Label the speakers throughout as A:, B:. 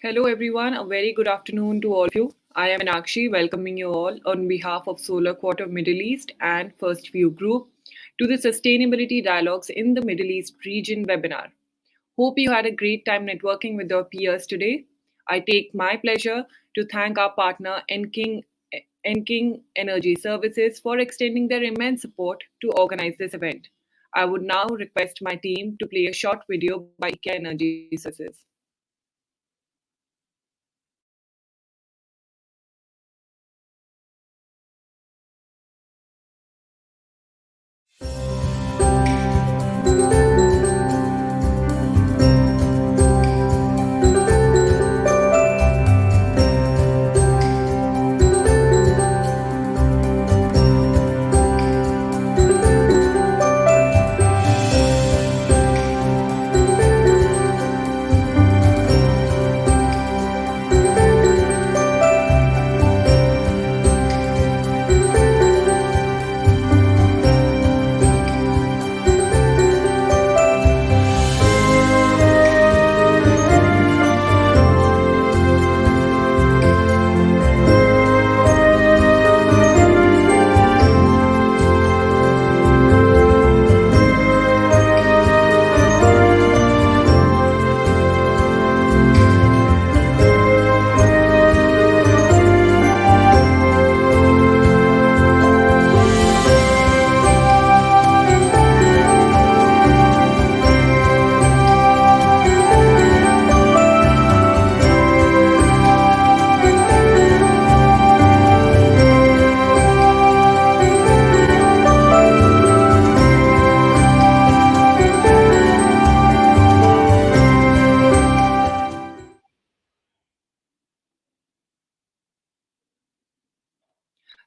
A: Hello, everyone. A very good afternoon to all of you. I am Meenakshi, welcoming you all on behalf of Solar Quarter Middle East and First View Group to the Sustainability Dialogues in the Middle East region webinar. Hope you had a great time networking with your peers today. I take my pleasure to thank our partner, Enking Energy Services, for extending their immense support to organize this event. I would now request my team to play a short video by IKEA Energy Services.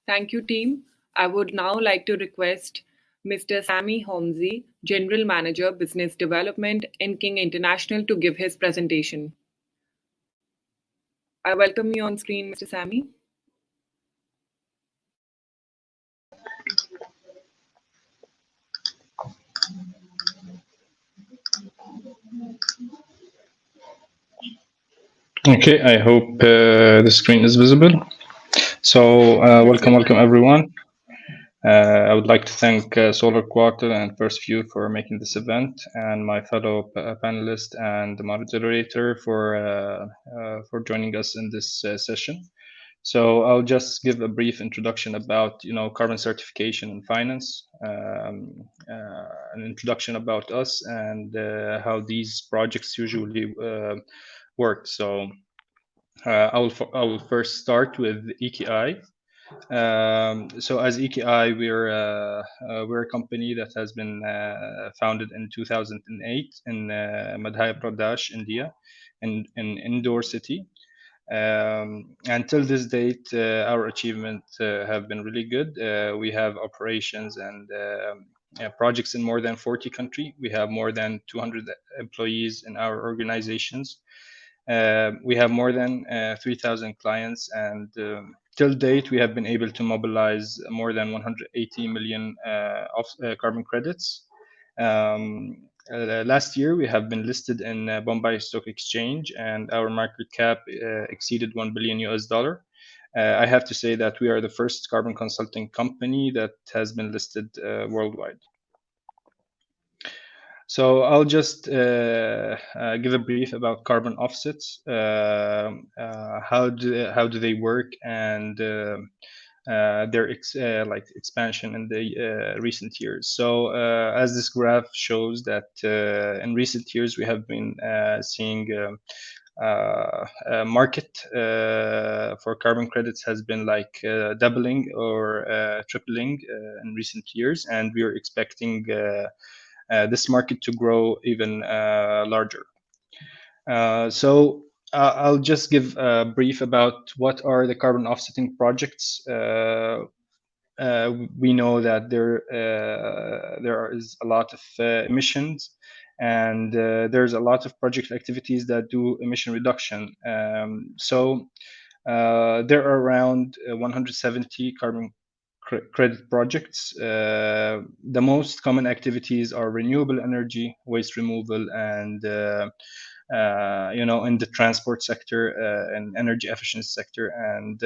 A: Thank you, team. I would now like to request Mr. Sami Homzi, General Manager, Business Development in King International, to give his presentation. I welcome you on screen, Mr. Sami.
B: Okay, I hope the screen is visible. So welcome everyone. I would like to thank Solar Quarter and First View for making this event, and my fellow panelist and moderator for joining us in this session. So I'll just give a brief introduction about carbon certification and finance, an introduction about us and how these projects usually work. So I will first start with EKI. So as EKI, we're a company that has been founded in 2008 in Madhya Pradesh, India, in Indore city. Until this date, our achievements have been really good. We have operations and projects in more than 40 countries. We have more than 200 employees in our organizations. We have more than 3,000 clients, and till date, we have been able to mobilize more than 180 million of carbon credits. Last year, we have been listed in Bombay Stock Exchange, and our market cap exceeded $1 billion US. I have to say that we are the first carbon consulting company that has been listed worldwide. So I'll just give a brief about carbon offsets. How do they work, and their expansion in the recent years. So as this graph shows that in recent years we have been seeing market for carbon credits has been doubling or tripling in recent years, and we are expecting this market to grow even larger. So I'll just give a brief about what are the carbon offsetting projects. We know that there is a lot of emissions, and there's a lot of project activities that do emission reduction. So there are around 170 carbon credit projects. The most common activities are renewable energy, waste removal, and in the transport sector and energy efficiency sector, and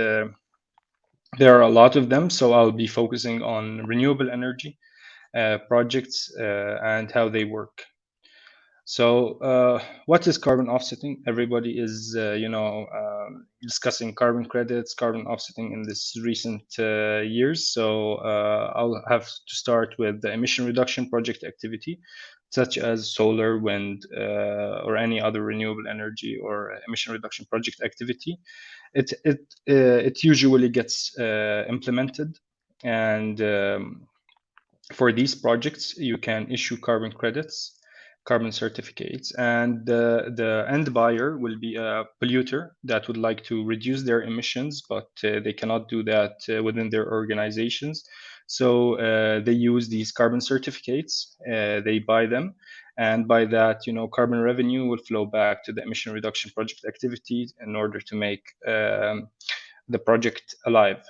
B: there are a lot of them. So I'll be focusing on renewable energy projects and how they work. So, what is carbon offsetting? Everybody is, discussing carbon credits, carbon offsetting in this recent years. So, I'll have to start with the emission reduction project activity, such as solar, wind, or any other renewable energy or emission reduction project activity. It usually gets implemented, and for these projects, you can issue carbon credits, carbon certificates, and the end buyer will be a polluter that would like to reduce their emissions, but they cannot do that within their organizations. So they use these carbon certificates, they buy them, and by that, carbon revenue will flow back to the emission reduction project activity in order to make the project alive,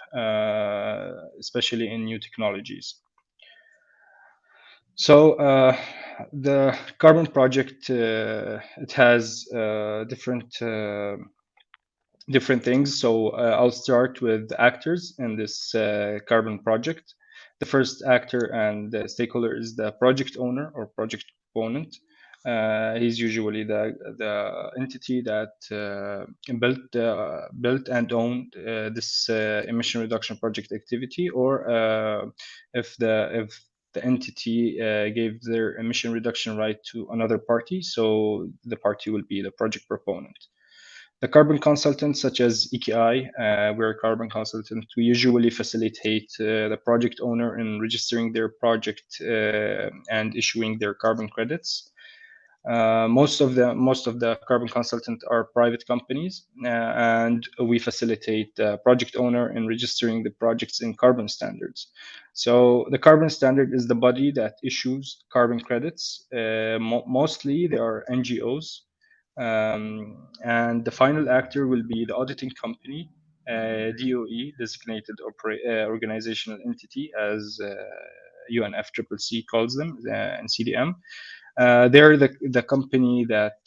B: especially in new technologies. So the carbon project, it has different things. So I'll start with actors in this carbon project. The first actor and the stakeholder is the project owner or project proponent. He's usually the entity that built and owned this emission reduction project activity, or if the entity gave their emission reduction right to another party, so the party will be the project proponent. The carbon consultants, such as EKI, we're a carbon consultant. We usually facilitate the project owner in registering their project and issuing their carbon credits. Most of the carbon consultant are private companies, and we facilitate the project owner in registering the projects in carbon standards. So the carbon standard is the body that issues carbon credits. Mostly they are NGOs, and the final actor will be the auditing company, DOE, designated organizational entity, as UNFCCC calls them, and CDM. They're the company that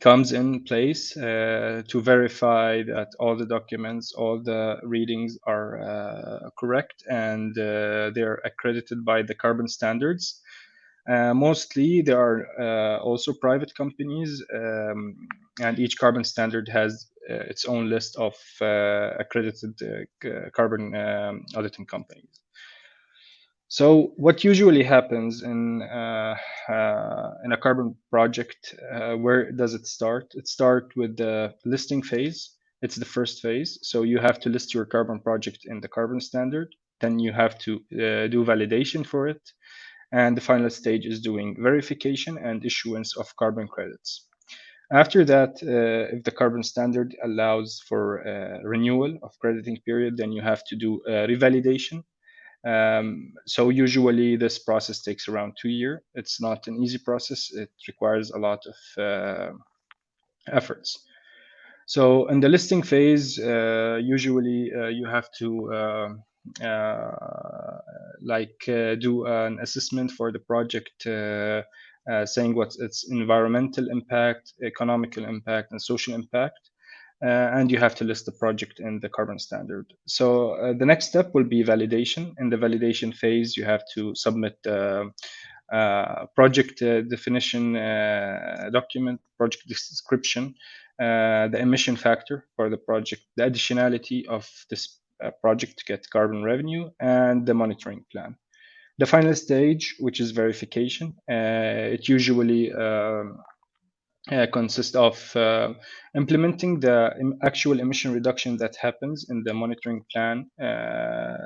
B: comes in place to verify that all the documents, all the readings are correct, and they're accredited by the carbon standards. Mostly, there are also private companies, and each carbon standard has its own list of accredited carbon auditing companies. So, what usually happens in a carbon project? Where does it start? It starts with the listing phase. It's the first phase. So you have to list your carbon project in the carbon standard. Then you have to do validation for it, and the final stage is doing verification and issuance of carbon credits. After that, if the carbon standard allows for renewal of crediting period, then you have to do revalidation. So usually this process takes around 2 years. It's not an easy process. It requires a lot of efforts. So in the listing phase, usually you have to do an assessment for the project, saying what's its environmental impact, economical impact, and social impact. And you have to list the project in the carbon standard. So the next step will be validation. In the validation phase, you have to submit project definition document, project description, the emission factor for the project, the additionality of this project to get carbon revenue, and the monitoring plan. The final stage, which is verification, it usually consists of implementing the actual emission reduction that happens in the monitoring plan,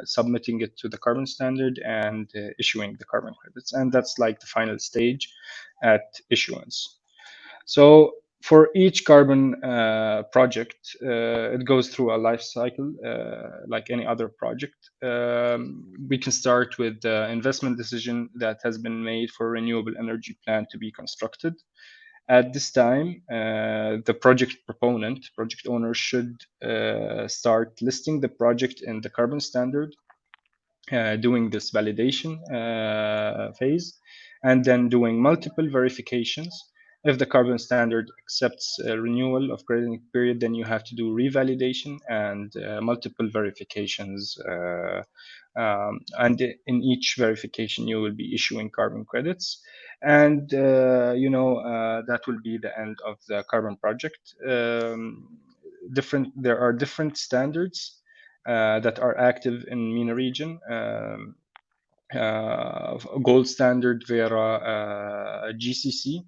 B: submitting it to the carbon standard, and issuing the carbon credits. And that's like the final stage at issuance. So for each carbon project, it goes through a life cycle like any other project. We can start with the investment decision that has been made for a renewable energy plant to be constructed. At this time, the project proponent, project owner, should start listing the project in the carbon standard, doing this validation phase, and then doing multiple verifications If the carbon standard accepts renewal of crediting period, then you have to do revalidation and multiple verifications. And in each verification, you will be issuing carbon credits. And, that will be the end of the carbon project. There are different standards that are active in MENA region. Gold standard, Vera, GCC,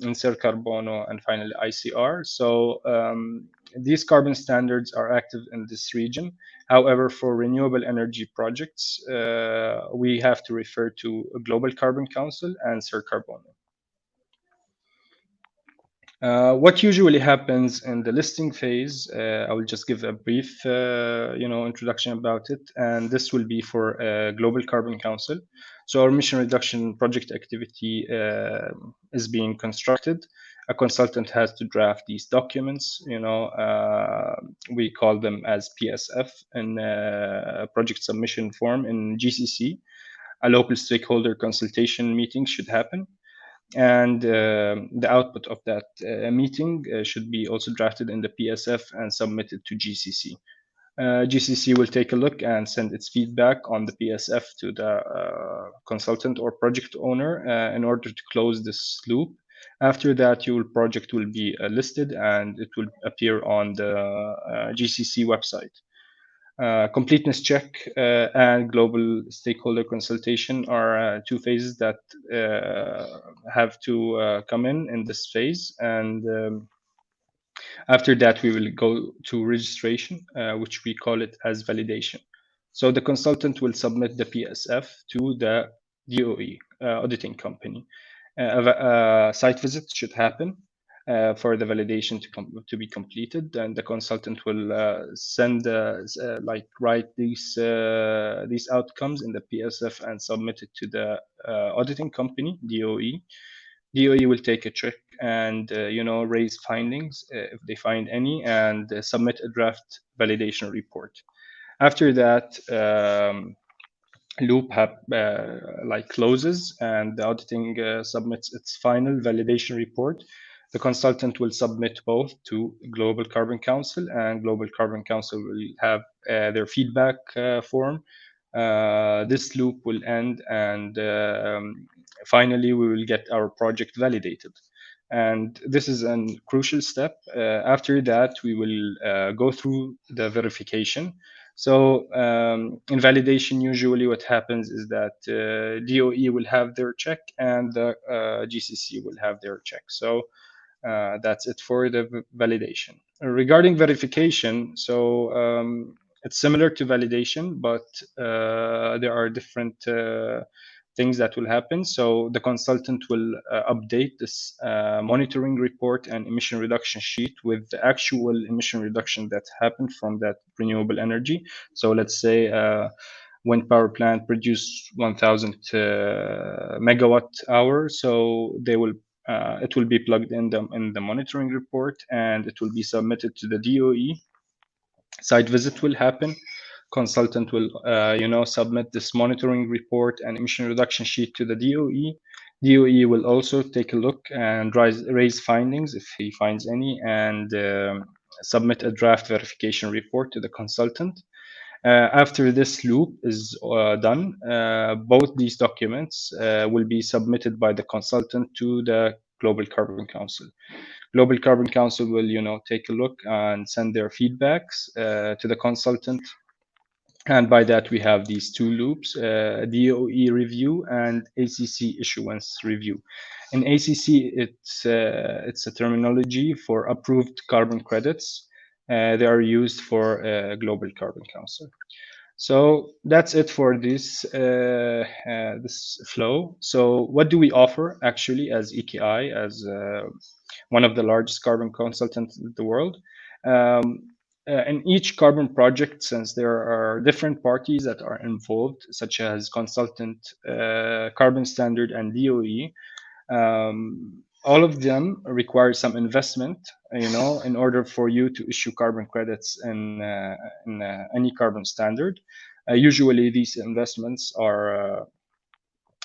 B: Insert Carbono, and finally ICR. So these carbon standards are active in this region. However, for renewable energy projects, we have to refer to a Global Carbon Council and Sir Carbono. What usually happens in the listing phase, I will just give a brief, introduction about it, and this will be for Global Carbon Council. So our emission reduction project activity is being constructed. A consultant has to draft these documents. We call them as PSF in project submission form in GCC. A local stakeholder consultation meeting should happen, and the output of that meeting should be also drafted in the PSF and submitted to GCC. GCC will take a look and send its feedback on the PSF to the consultant or project owner in order to close this loop. After that, your project will be listed and it will appear on the GCC website. Completeness check and global stakeholder consultation are two phases that have to come in this phase. And after that, we will go to registration, which we call it as validation. So the consultant will submit the PSF to the DOE auditing company. A site visit should happen for the validation to be completed, and the consultant will write these outcomes in the PSF and submit it to the auditing company, DOE. DOE will take a check and raise findings if they find any, and submit a draft validation report. After that, loop closes and the auditing submits its final validation report. The consultant will submit both to Global Carbon Council, and Global Carbon Council will have their feedback form. This loop will end, and finally we will get our project validated. And this is a crucial step. After that, we will go through the verification. So in validation, usually what happens is that DOE will have their check and the GCC will have their check. So that's it for the validation. Regarding verification, so it's similar to validation, but there are different things that will happen. So the consultant will update this monitoring report and emission reduction sheet with the actual emission reduction that happened from that renewable energy. So let's say wind power plant produced 1,000 megawatt hour. So it will be plugged in the monitoring report, and it will be submitted to the DOE. Site visit will happen. Consultant will submit this monitoring report and emission reduction sheet to the DOE. DOE will also take a look and raise findings if he finds any, and submit a draft verification report to the consultant. After this loop is done, both these documents will be submitted by the consultant to the Global Carbon Council. Global Carbon Council will, take a look and send their feedbacks to the consultant. And by that, we have these two loops, DOE review and ACC issuance review. In ACC, it's a terminology for approved carbon credits. They are used for Global Carbon Council. So that's it for this flow. So what do we offer actually as EKI, as one of the largest carbon consultants in the world? In each carbon project, since there are different parties that are involved, such as consultant, carbon standard, and DOE, all of them require some investment, in order for you to issue carbon credits in any carbon standard. Usually, these investments are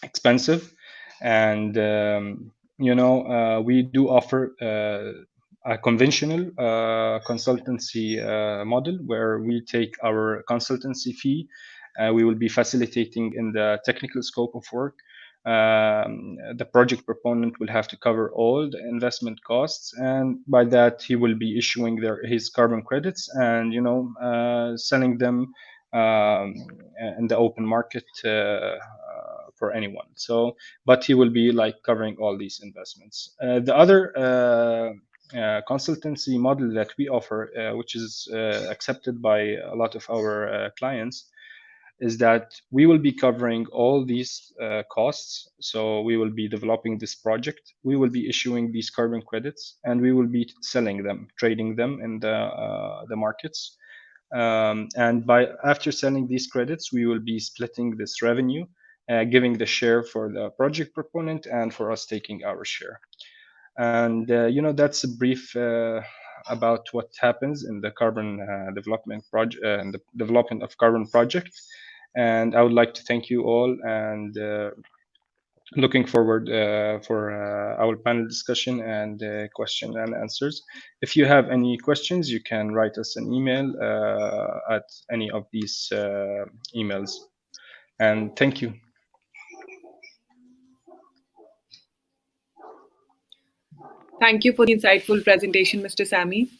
B: expensive, and we do offer a conventional consultancy model where we take our consultancy fee. We will be facilitating in the technical scope of work. The project proponent will have to cover all the investment costs, and by that he will be issuing his carbon credits and selling them in the open market for anyone. So, but he will be like covering all these investments. The other consultancy model that we offer, which is accepted by a lot of our clients, is that we will be covering all these costs. So we will be developing this project, we will be issuing these carbon credits, and we will be selling them, trading them in the markets. And after selling these credits, we will be splitting this revenue, giving the share for the project proponent and for us taking our share. And that's a brief about what happens in the carbon development project and the development of carbon project. And I would like to thank you all, and looking forward for our panel discussion and question and answers. If you have any questions, you can write us an email at any of these emails. And thank you.
A: Thank you for the insightful presentation, Mr. Sami.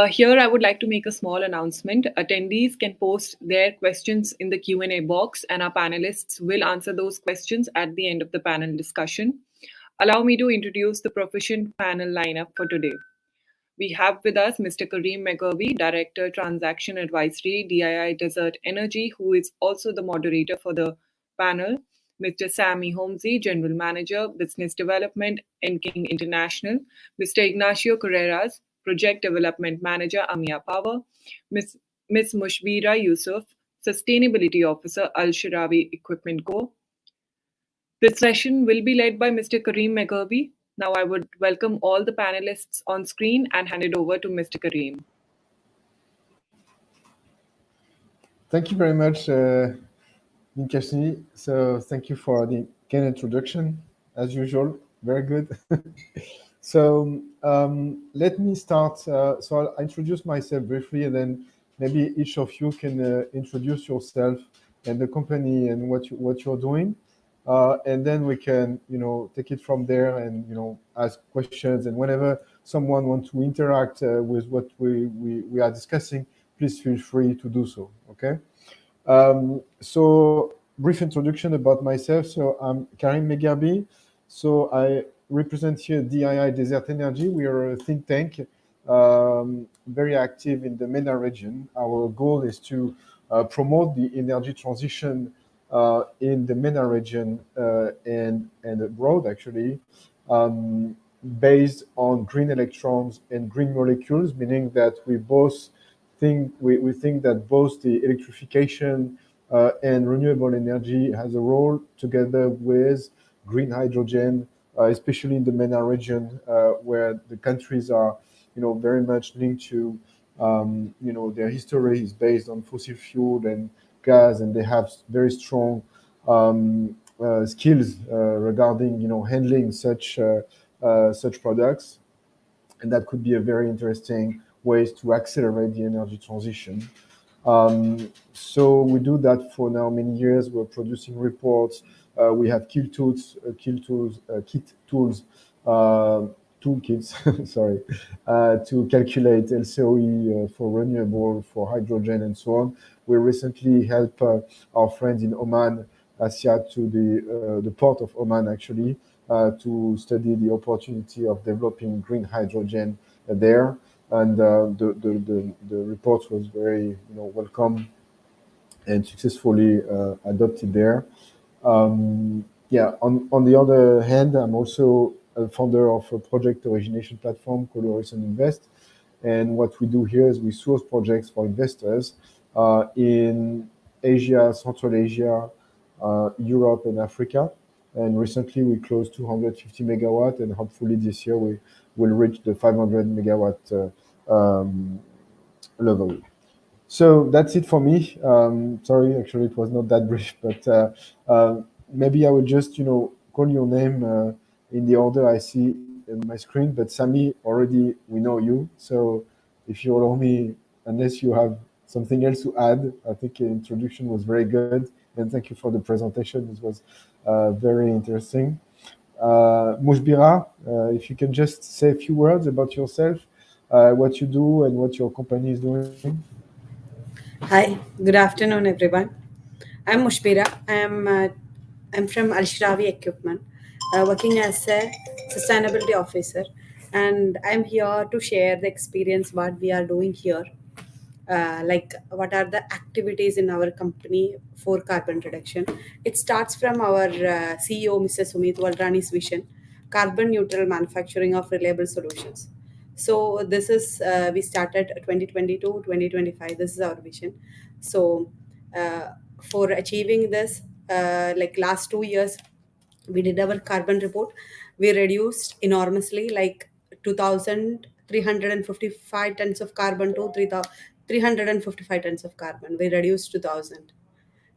A: Here, I would like to make a small announcement. Attendees can post their questions in the Q&A box, and our panelists will answer those questions at the end of the panel discussion. Allow me to introduce the proficient panel lineup for today. We have with us Mr. Karim McGurvey, Director, Transaction Advisory, DII Desert Energy, who is also the moderator for the panel. Mr. Sami Homzi, General Manager, Business Development, Enking International. Mr. Ignacio Carreras, Project Development Manager, Amia Power. Ms. Mushbira Yusuf, Sustainability Officer, AlShirawi Equipment Co. This session will be led by Mr. Karim McGurvey. Now I would welcome all the panelists on screen and hand it over to Mr. Karim.
C: Thank you very much, Ignacio. So thank you for the kind introduction, as usual. Very good. So let me start. So I'll introduce myself briefly, and then maybe each of you can introduce yourself and the company and what you're doing. And then we can, take it from there and, ask questions. And whenever someone wants to interact with what we are discussing, please feel free to do so, okay? So brief introduction about myself. So I'm Karim McGurvey. So I represent here DII Desert Energy. We are a think tank, very active in the MENA region. Our goal is to promote the energy transition in the MENA region and abroad, actually, based on green electrons and green molecules, meaning that we think that both the electrification and renewable energy has a role together with green hydrogen, especially in the MENA region, where the countries are, very much linked to, their history is based on fossil fuel and gas, and they have very strong skills regarding, handling such products, and that could be a very interesting ways to accelerate the energy transition. So we do that for now many years. We're producing reports. We have toolkits, sorry, to calculate LCOE for renewable, for hydrogen, and so on. We recently helped our friends in Oman, Asia, to the port of Oman, actually, to study the opportunity of developing green hydrogen there. And the report was very, welcome and successfully adopted there. Yeah. On the other hand, I'm also a founder of a project origination platform called Horizon Invest. And what we do here is we source projects for investors in Asia, Central Asia, Europe, and Africa. And recently we closed 250 megawatt, and hopefully this year we will reach the 500 megawatt level. So that's it for me. Sorry, actually it was not that brief, but maybe I would just, call your name in the order I see in my screen. But Sami, already we know you. So if you allow me, unless you have something else to add, I think the introduction was very good. And thank you for the presentation. It was very interesting. Mujbira, if you can just say a few words about yourself, what you do and what your company is doing.
D: Hi, good afternoon, everyone. I'm Mushbira. I'm from AlShirawi Equipment, working as a sustainability officer, and I'm here to share the experience what we are doing here. Like what are the activities in our company for carbon reduction. It starts from our CEO, Mr. Sumit Walrani's vision, carbon neutral manufacturing of reliable solutions. So this is, we started 2022, 2025. This is our vision. So uh, for achieving this, like last 2 years, we did our carbon report. We reduced enormously, like 2,355 tons of carbon to 355 tons of carbon. We reduced 2,000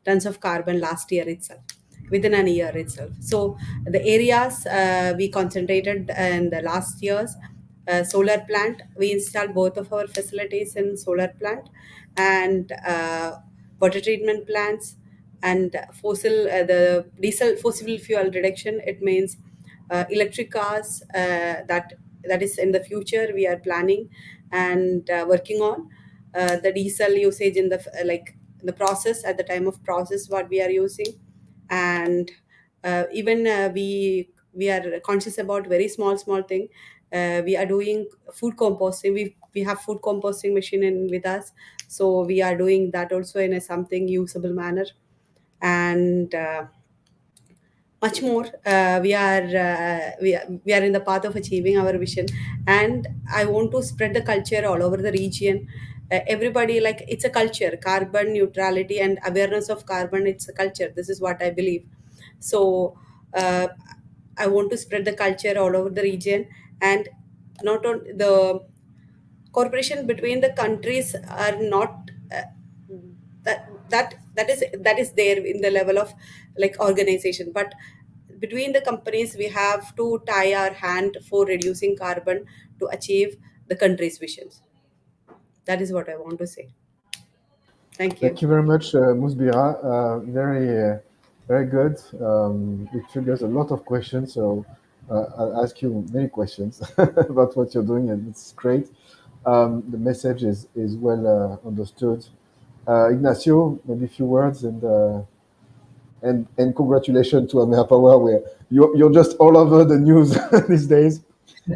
D: tons of carbon last year itself, within an year itself. So the areas we concentrated in the last years, solar plant, we installed both of our facilities in solar plant, and water treatment plants, and the diesel fossil fuel reduction. It means electric cars, that is in the future we are planning and working on. The diesel usage in the process, at the time of process what we are using. And even we are conscious about very small thing. We are doing food composting. We have food composting machine in with us, so we are doing that also in a something usable manner. And much more, we are in the path of achieving our vision. And I want to spread the culture all over the region. Everybody, like, it's a culture, carbon neutrality and awareness of carbon, it's a culture. This is what I believe. So uh, I want to spread the culture all over the region. And not on the cooperation between the countries are not that is there in the level of like organization. But between the companies, we have to tie our hand for reducing carbon to achieve the country's visions. That is what I want to say. Thank you.
C: Thank you very much, Musbira. Very good. It triggers a lot of questions, so I'll ask you many questions about what you're doing, and it's great. The message is well understood. Ignacio, maybe a few words, and congratulations to Amea Power, where you're just all over the news these days,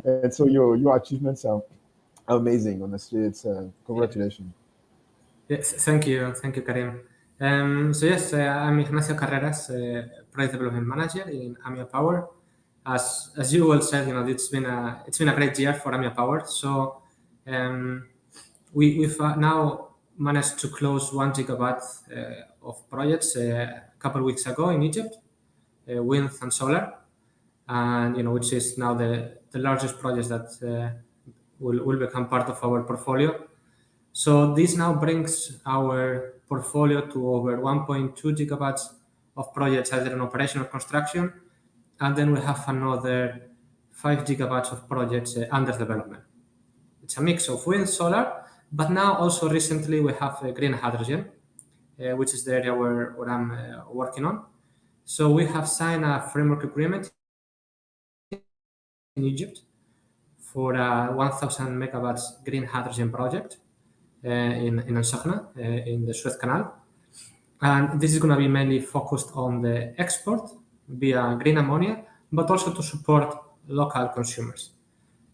C: and so your achievements are amazing. Honestly, it's congratulations.
E: Yes, thank you, Karim. So yes, I'm Ignacio Carreras, Product Development Manager in AMIA Power. As you all said, it's been a great year for AMIA Power. So we've now managed to close 1 gigawatt of projects a couple of weeks ago in Egypt, wind and solar, and which is now the largest project that will become part of our portfolio. So this now brings our portfolio to over 1.2 gigawatts of projects either in operation or construction, and then we have another 5 gigawatts of projects under development. It's a mix of wind, solar, but now also recently we have green hydrogen, which is the area where I'm working on. So we have signed a framework agreement in Egypt for a 1,000 megawatts green hydrogen project in Al Shahna, in the Suez Canal. And this is going to be mainly focused on the export via green ammonia, but also to support local consumers.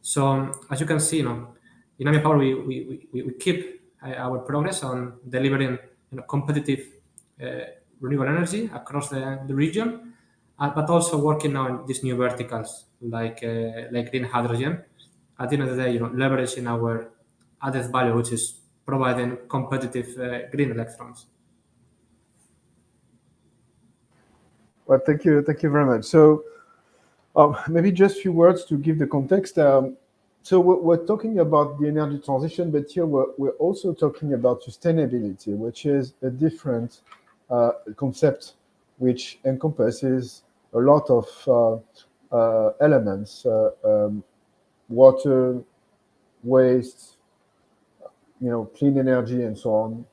E: So as you can see, in AMIA Power, we keep our progress on delivering competitive renewable energy across the region, but also working on these new verticals like green hydrogen. At the end of the day, leveraging our added value, which is providing competitive green electrons.
C: Well, thank you very much. So maybe just a few words to give the context. So we're talking about the energy transition, but here we're also talking about sustainability, which is a different concept, which encompasses a lot of elements, water, waste, clean energy, and so on.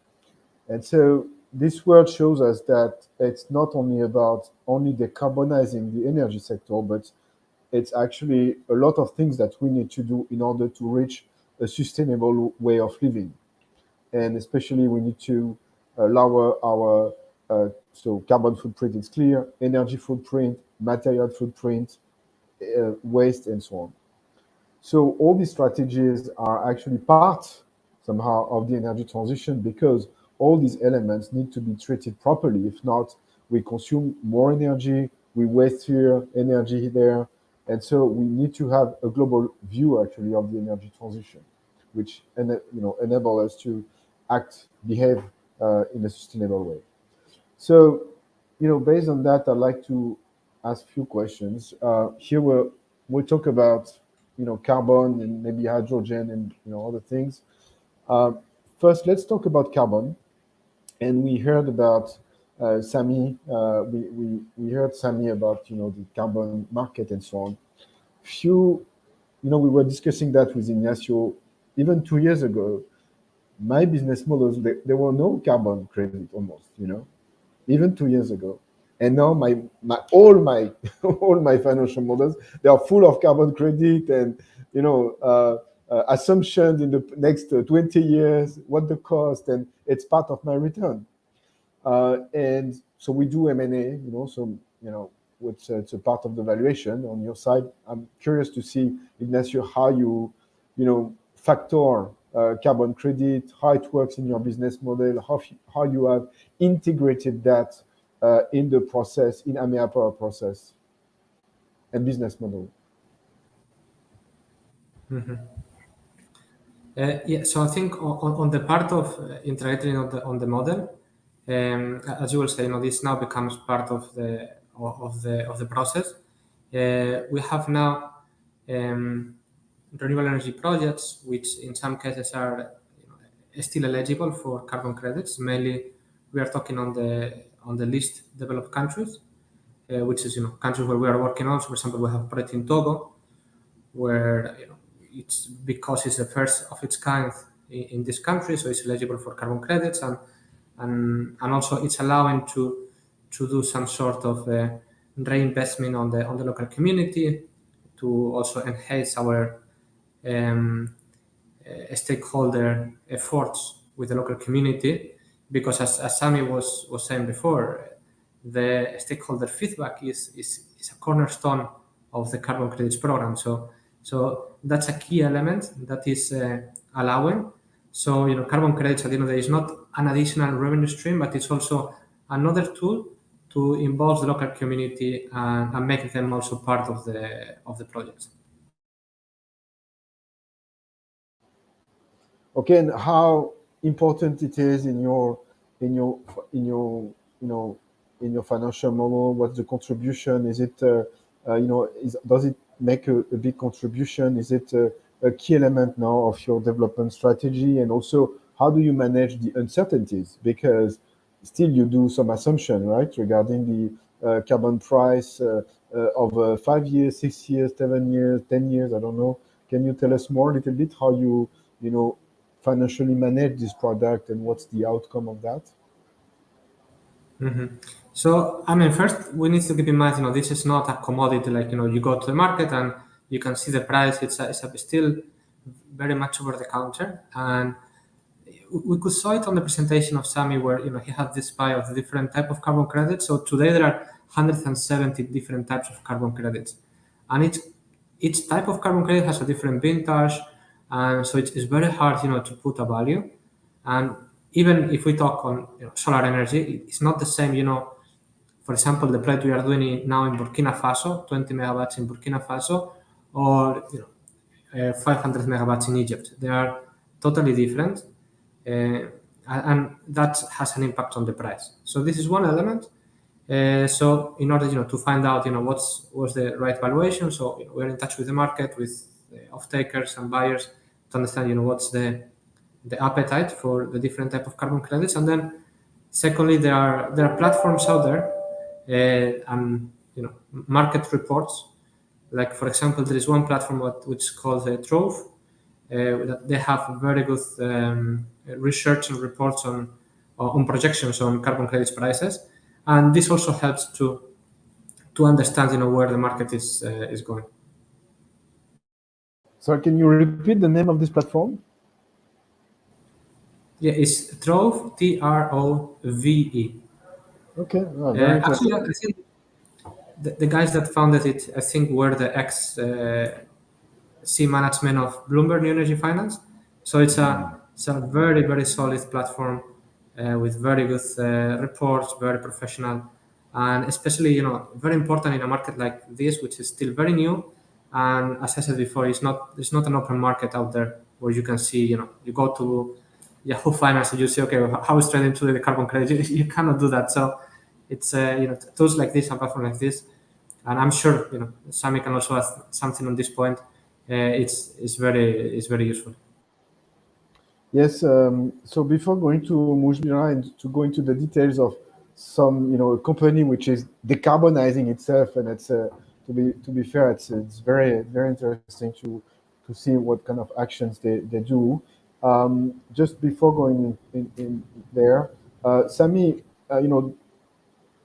C: And so this world shows us that it's not only about only decarbonizing the energy sector, but it's actually a lot of things that we need to do in order to reach a sustainable way of living. And especially we need to lower our so carbon footprint is clear, energy footprint, material footprint, waste, and so on. So all these strategies are actually part somehow of the energy transition because all these elements need to be treated properly. If not, we consume more energy, we waste here, energy there. And so we need to have a global view actually of the energy transition, which enable us to act, behave in a sustainable way. So, based on that, I'd like to ask a few questions. Here we'll talk about, carbon and maybe hydrogen and, other things. Uh, First, let's talk about carbon. And we heard about Sami. We heard Sami about, the carbon market and so on. Few, we were discussing that with Ignacio even 2 years ago. My business models, there were no carbon credit almost, even 2 years ago. And now my all my all my financial models, they are full of carbon credit and assumptions in the next 20 years, what the cost, and it's part of my return. And so we do M&A, so which it's a part of the valuation on your side. I'm curious to see, Ignacio, how you factor carbon credit, how it works in your business model, how you have integrated that in the process, in AMEA Power process and business model.
E: Yeah, so I think on the part of integrating on the model, as you will say, this now becomes part of the process. We have now renewable energy projects, which in some cases are still eligible for carbon credits. Mainly, we are talking on the least developed countries, which is countries where we are working on. So, for example, we have a project in Togo, where it's because it's the first of its kind in this country, so it's eligible for carbon credits, and also it's allowing to do some sort of reinvestment on the local community to also enhance our um, stakeholder efforts with the local community, because as Sami was saying before, the stakeholder feedback is a cornerstone of the carbon credits program. So that's a key element that is allowing. So carbon credits at the end of the day is not an additional revenue stream, but it's also another tool to involve the local community and make them also part of the project.
C: Okay, and how important it is in your in your in your you know in your financial model? What's the contribution? Is it does it make a big contribution? Is it a key element now of your development strategy? And also, how do you manage the uncertainties? Because still you do some assumption, right, regarding the carbon price of 5 years, 6 years, 7 years, 10 years. I don't know. Can you tell us more a little bit how you know financially manage this product and what's the outcome of that?
E: So, I mean, first we need to keep in mind, this is not a commodity like, you go to the market and you can see the price. It's still very much over the counter. And we could saw it on the presentation of Sami where, he had this pie of the different type of carbon credits. So today there are 170 different types of carbon credits. And each type of carbon credit has a different vintage. And so it's very hard, to put a value. And even if we talk on solar energy, it's not the same, for example, the project we are doing now in Burkina Faso, 20 megawatts in Burkina Faso, or 500 megawatts in Egypt. They are totally different, and that has an impact on the price. So this is one element. So in order to find out what's the right valuation, so we're in touch with the market, with off-takers and buyers to understand what's the appetite for the different type of carbon credits. And then secondly, there are platforms out there and market reports Like for example, there is one platform which is called Trove. They have very good research and reports on projections on carbon credits prices, and this also helps to understand where the market is going.
C: So can you repeat the name of this platform?
E: Yeah, it's Trove, Trove.
C: Okay, very
E: Actually,
C: interesting.
E: I think the guys that founded it, I think, were the ex C management of Bloomberg New Energy Finance. So it's a very very solid platform with very good reports, very professional, and especially very important in a market like this, which is still very new. And as I said before, it's not an open market out there where you can see you go to Yahoo Finance and you say, okay, well, how is trading today the carbon credit? You cannot do that. So it's tools like this and platforms like this, and I'm sure Sami can also add something on this point. It's very useful.
C: Yes. So before going to Mujmira and to go into the details of some, a company which is decarbonizing itself, and it's to be fair, it's very very interesting to see what kind of actions they do. Just before going in there, Sami,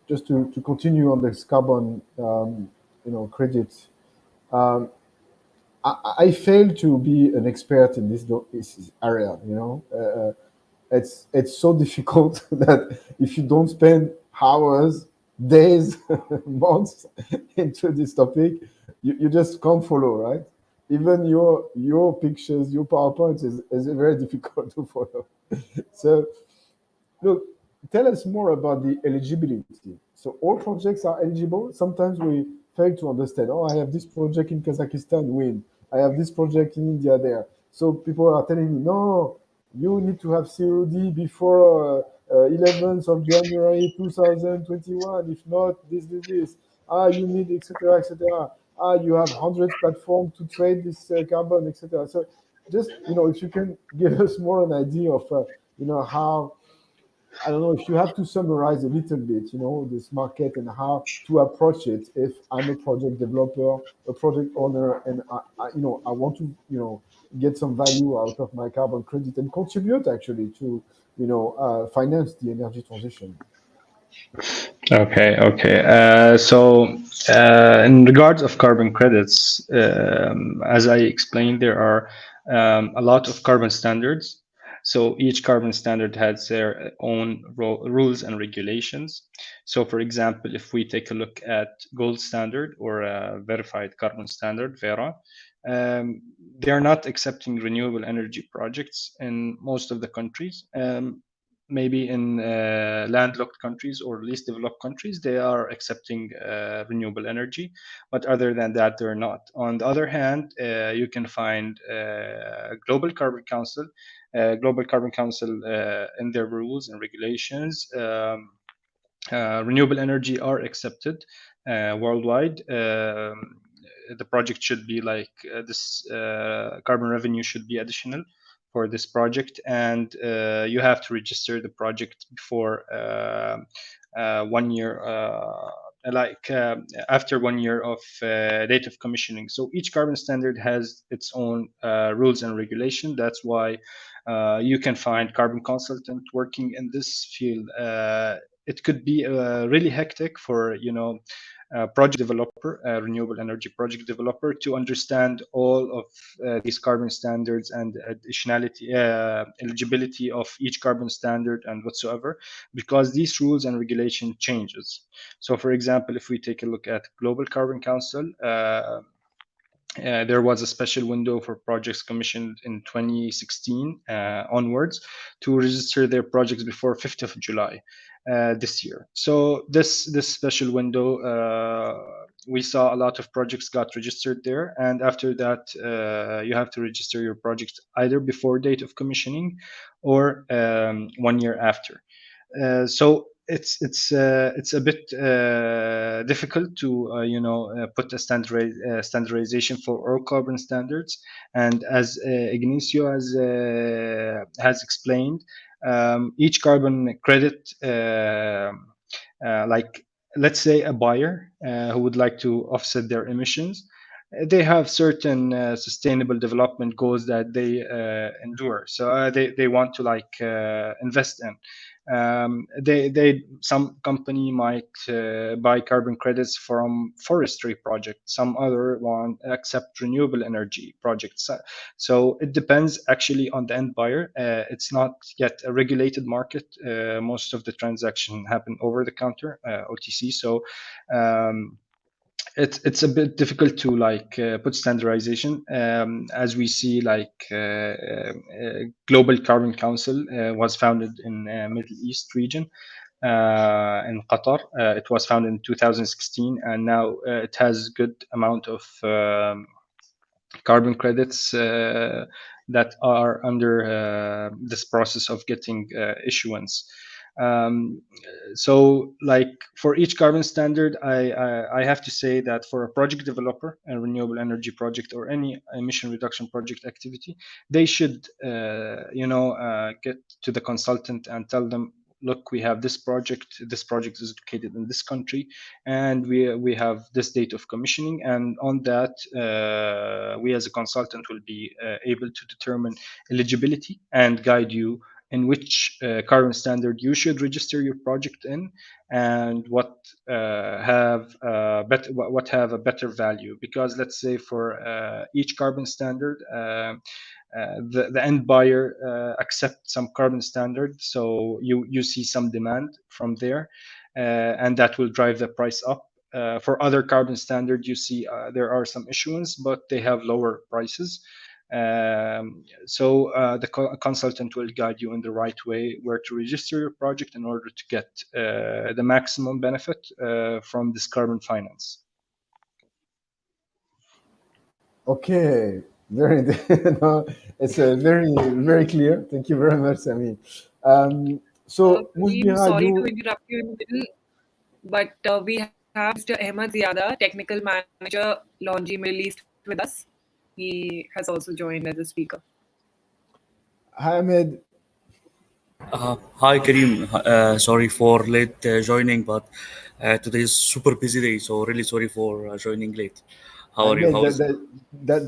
C: just to continue on this carbon, credit. Um, I fail to be an expert in this area. It's so difficult that if you don't spend hours, days, months into this topic, you just can't follow, right? Even your pictures, your PowerPoint is very difficult to follow. So look, tell us more about the eligibility. So all projects are eligible. Sometimes we fail to understand. Oh, I have this project in Kazakhstan, win. I have this project in India there. So people are telling me, no, you need to have COD before 11th of January 2021. If not, this. You need, etc., etc. You have hundreds platforms to trade this carbon, etc. So just, if you can give us more an idea of, how, I don't know, if you have to summarize a little bit, this market and how to approach it. If I'm a project developer, a project owner, and I want to, get some value out of my carbon credit and contribute actually to, finance the energy transition.
B: Okay. In regards of carbon credits, as I explained, there are a lot of carbon standards. So each carbon standard has their own rules and regulations. So, for example, if we take a look at gold standard or verified carbon standard, VERA, they are not accepting renewable energy projects in most of the countries. Maybe in landlocked countries or least developed countries, they are accepting renewable energy, but other than that, they're not. On the other hand, you can find Global Carbon Council. Global Carbon Council, in their rules and regulations, renewable energy are accepted worldwide. The project should be like this. Carbon revenue should be additional for this project, and you have to register the project before 1 year. After 1 year of date of commissioning. So each carbon standard has its own rules and regulation. That's why you can find carbon consultant working in this field. It could be really hectic for project developer, renewable energy project developer, to understand all of these carbon standards and additionality, eligibility of each carbon standard and whatsoever, because these rules and regulation changes. So, for example, if we take a look at Global Carbon Council, there was a special window for projects commissioned in 2016 onwards to register their projects before 5th of July this year. So this special window, we saw a lot of projects got registered there, and after that, you have to register your project either before date of commissioning or 1 year after. So it's a bit difficult to put a standardization for all carbon standards. And as Ignacio has explained, each carbon credit, like let's say a buyer who would like to offset their emissions, they have certain sustainable development goals that they endure. So they want to invest in. They some company might buy carbon credits from forestry projects. Some other one accept renewable energy projects. So it depends actually on the end buyer. It's not yet a regulated market. Most of the transaction happen over the counter, OTC. So it's a bit difficult to put standardization, as we see Global Carbon Council was founded in Middle East region in Qatar. It was founded in 2016, and now it has good amount of carbon credits that are under this process of getting issuance. Um, so, for each carbon standard, I have to say that for a project developer, a renewable energy project, or any emission reduction project activity, they should, get to the consultant and tell them, look, we have this project. This project is located in this country, and we have this date of commissioning. And on that, we as a consultant will be able to determine eligibility and guide you in which carbon standard you should register your project in, and what have a better value. Because let's say for each carbon standard, the end buyer accepts some carbon standard, so you see some demand from there, and that will drive the price up. For other carbon standard, you see there are some issuance, but they have lower prices. So the consultant will guide you in the right way where to register your project in order to get the maximum benefit from this carbon finance.
C: Okay, very. No, it's very very clear. Thank you very much, Sami. So
A: Karim,
C: Musbira,
A: sorry to
C: you
A: interrupt you in the middle, but we have Mr. Ahmed Ziada, technical manager, Laundry Middle East, with us. He has also joined as a speaker.
C: Ahmed.
F: Hi Karim, sorry for late joining, but today is super busy day, so really sorry for joining late. How are you?
C: Ahmed,
F: How is?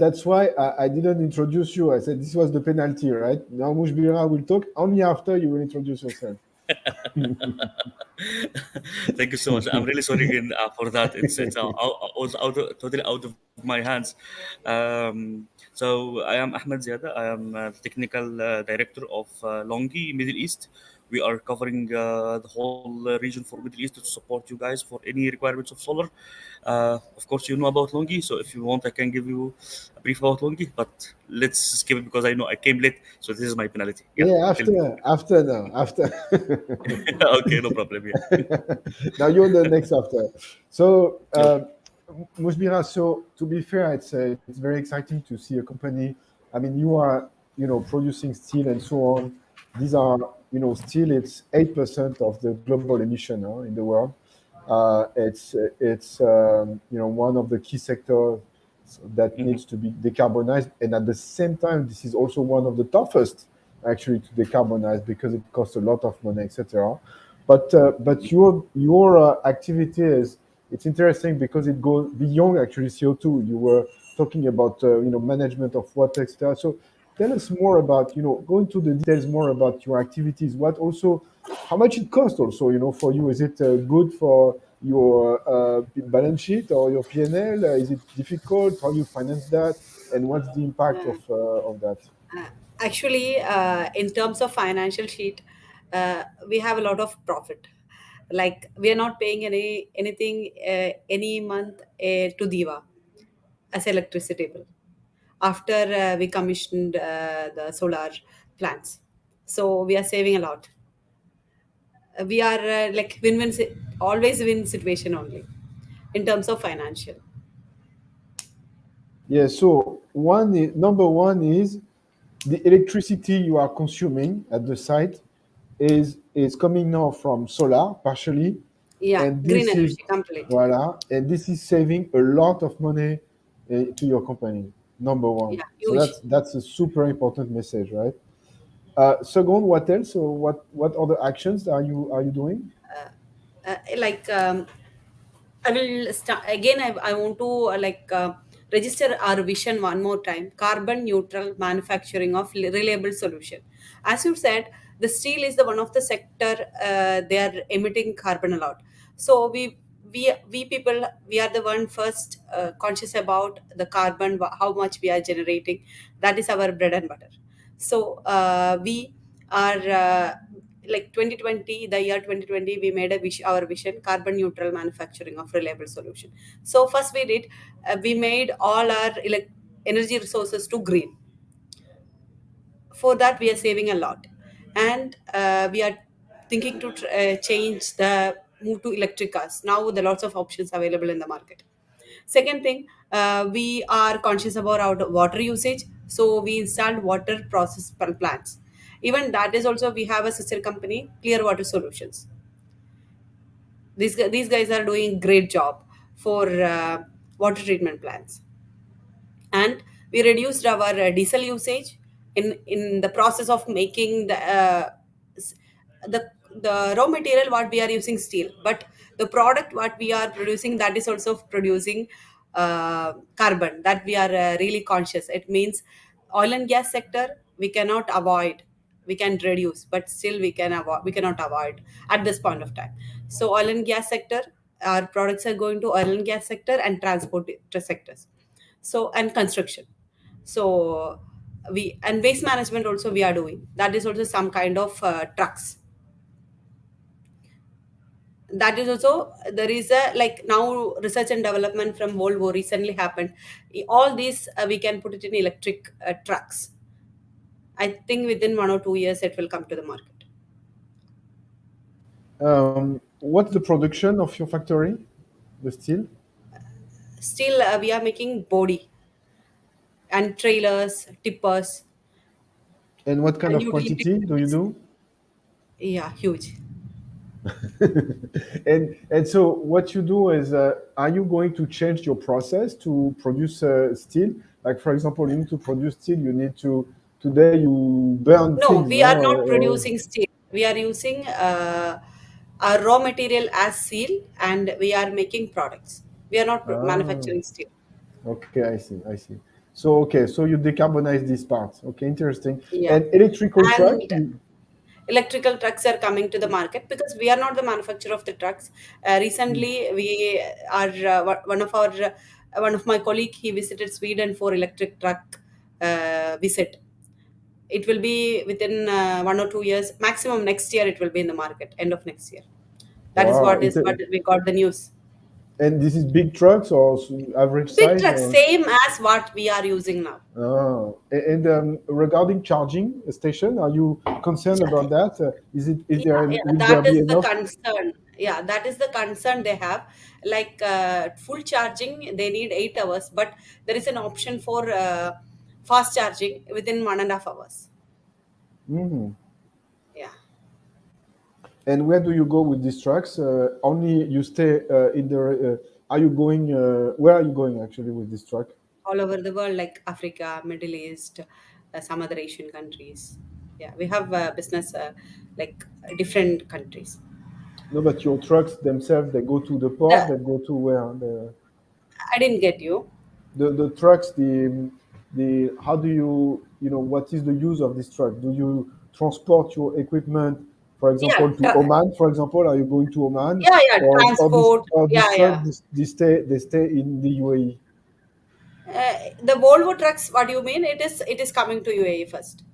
C: that's why I didn't introduce you. I said this was the penalty, right? Now Musbira will talk. Only after you will introduce yourself.
F: Thank you so much. I'm really sorry again for that. It's totally out of my hands. So I am Ahmed Ziada. I am the technical director of Longi Middle East. We are covering the whole region for Middle East to support you guys for any requirements of solar. Of course, you know about Longi, so if you want, I can give you a brief about Longi. But let's skip it because I know I came late, so this is my penalty. Yeah,
C: Yeah,
F: tell me.
C: after.
F: Okay, no problem. Yeah.
C: Now you're the next after. So, Musbira, so to be fair, it's very exciting to see a company. I mean, you are, producing steel and so on. These are, steel. It's 8% of the global emission in the world. It's one of the key sectors that
F: Mhm.
C: needs to be decarbonized, and at the same time, this is also one of the toughest actually to decarbonize because it costs a lot of money, etc. But your activity is, it's interesting because it goes beyond actually CO2. You were talking about management of water, etc. So tell us more about, go into the details more about your activities. What also, how much it costs also, for you. Is it good for your balance sheet or your P&L? Is it difficult? How you finance that? And what's the impact of that?
D: Uh, Actually, in terms of financial sheet, we have a lot of profit. Like we are not paying anything any month to Diva as electricity bill after we commissioned the solar plants. So we are saving a lot. We are like always win situation only in terms of financial.
C: Yeah, so number one is the electricity you are consuming at the site is coming now from solar partially,
D: Yeah,
C: and
D: green
C: this is
D: energy complete.
C: voila, and this is saving a lot of money to your company. Number one,
D: Yeah,
C: so
D: huge.
C: that's a super important message, right? Second, what else? So what other actions are you doing?
D: Like I will start again. I want to register our vision one more time: carbon neutral manufacturing of reliable solution. As you said, the steel is the one of the sector they are emitting carbon a lot. So we people, we are the one first conscious about the carbon, how much we are generating. That is our bread and butter. So we are like 2020, the year 2020, we made our vision: carbon neutral manufacturing of reliable solution. So first we did, we made all our energy resources to green. For that we are saving a lot, and we are thinking to change the move to electric cars. Now there are lots of options available in the market. Second thing, we are conscious about our water usage, so we installed water process plants. Even that is also, we have a sister company, Clear Water Solutions. These guys are doing great job for water treatment plants. And we reduced our diesel usage in the process of making s- the the raw material. What we are using steel, but the product what we are producing, that is also producing carbon. That we are really conscious. It means oil and gas sector we cannot avoid, we can reduce, but still we cannot avoid at this point of time. So oil and gas sector, our products are going to oil and gas sector and transport sectors. So, and construction. So we, and waste management also we are doing. That is also some kind of trucks. That is also, there is a, like, now research and development from Volvo recently happened. All these we can put it in electric trucks. I think within 1 or 2 years it will come to the market.
C: What's the production of your factory, the steel?
D: Still we are making body and trailers, tippers,
C: And what kind
D: and
C: of
D: utility
C: quantity do you
D: vehicles.
C: do?
D: Yeah, huge.
C: And so what you do is, are you going to change your process to produce steel? Like, for example, you need to produce steel, you need to, today you burn
D: No,
C: things,
D: we
C: no?
D: are not producing steel. We are using our raw material as steel, and we are making products. We are not
C: Ah,
D: manufacturing steel.
C: okay, I see, I see. So, okay, so you decarbonize this part. Okay, interesting.
D: Yeah.
C: And electrical truck?
D: And electrical trucks are coming to the market because we are not the manufacturer of the trucks. Recently, we are one of my colleague, he visited Sweden for electric truck visit. It will be within 1 or 2 years, maximum next year. It will be in the market, end of next year. That is
C: Wow,
D: what we got the news.
C: and this is big trucks or average
D: Big
C: size
D: trucks,
C: or?
D: same as what we are using now.
C: Oh, and regarding charging station, are you concerned about that? Is
D: Yeah,
C: there,
D: yeah,
C: will there
D: that
C: be
D: is the
C: enough?
D: concern. Yeah, that is the concern they have. Like full charging, they need 8 hours, but there is an option for fast charging within 1.5 hours.
C: Mhm.
D: Yeah.
C: And where do you go with these trucks? Only you stay in the. Are you going? Where are you going actually with this truck?
D: All over the world, like Africa, Middle East, some other Asian countries. Yeah, we have business like different countries.
C: No, but your trucks themselves, they go to the port.
D: The,
C: They go to where
D: I didn't get you.
C: the trucks. The how do you know what is the use of this truck? Do you transport your equipment, for
D: Yeah,
C: example, to Oman? For example, are you going to Oman,
D: yeah, yeah. Transport.
C: or
D: Yeah,
C: this truck
D: yeah.
C: they stay in the UAE?
D: The Volvo trucks, what do you mean? It is coming to UAE first.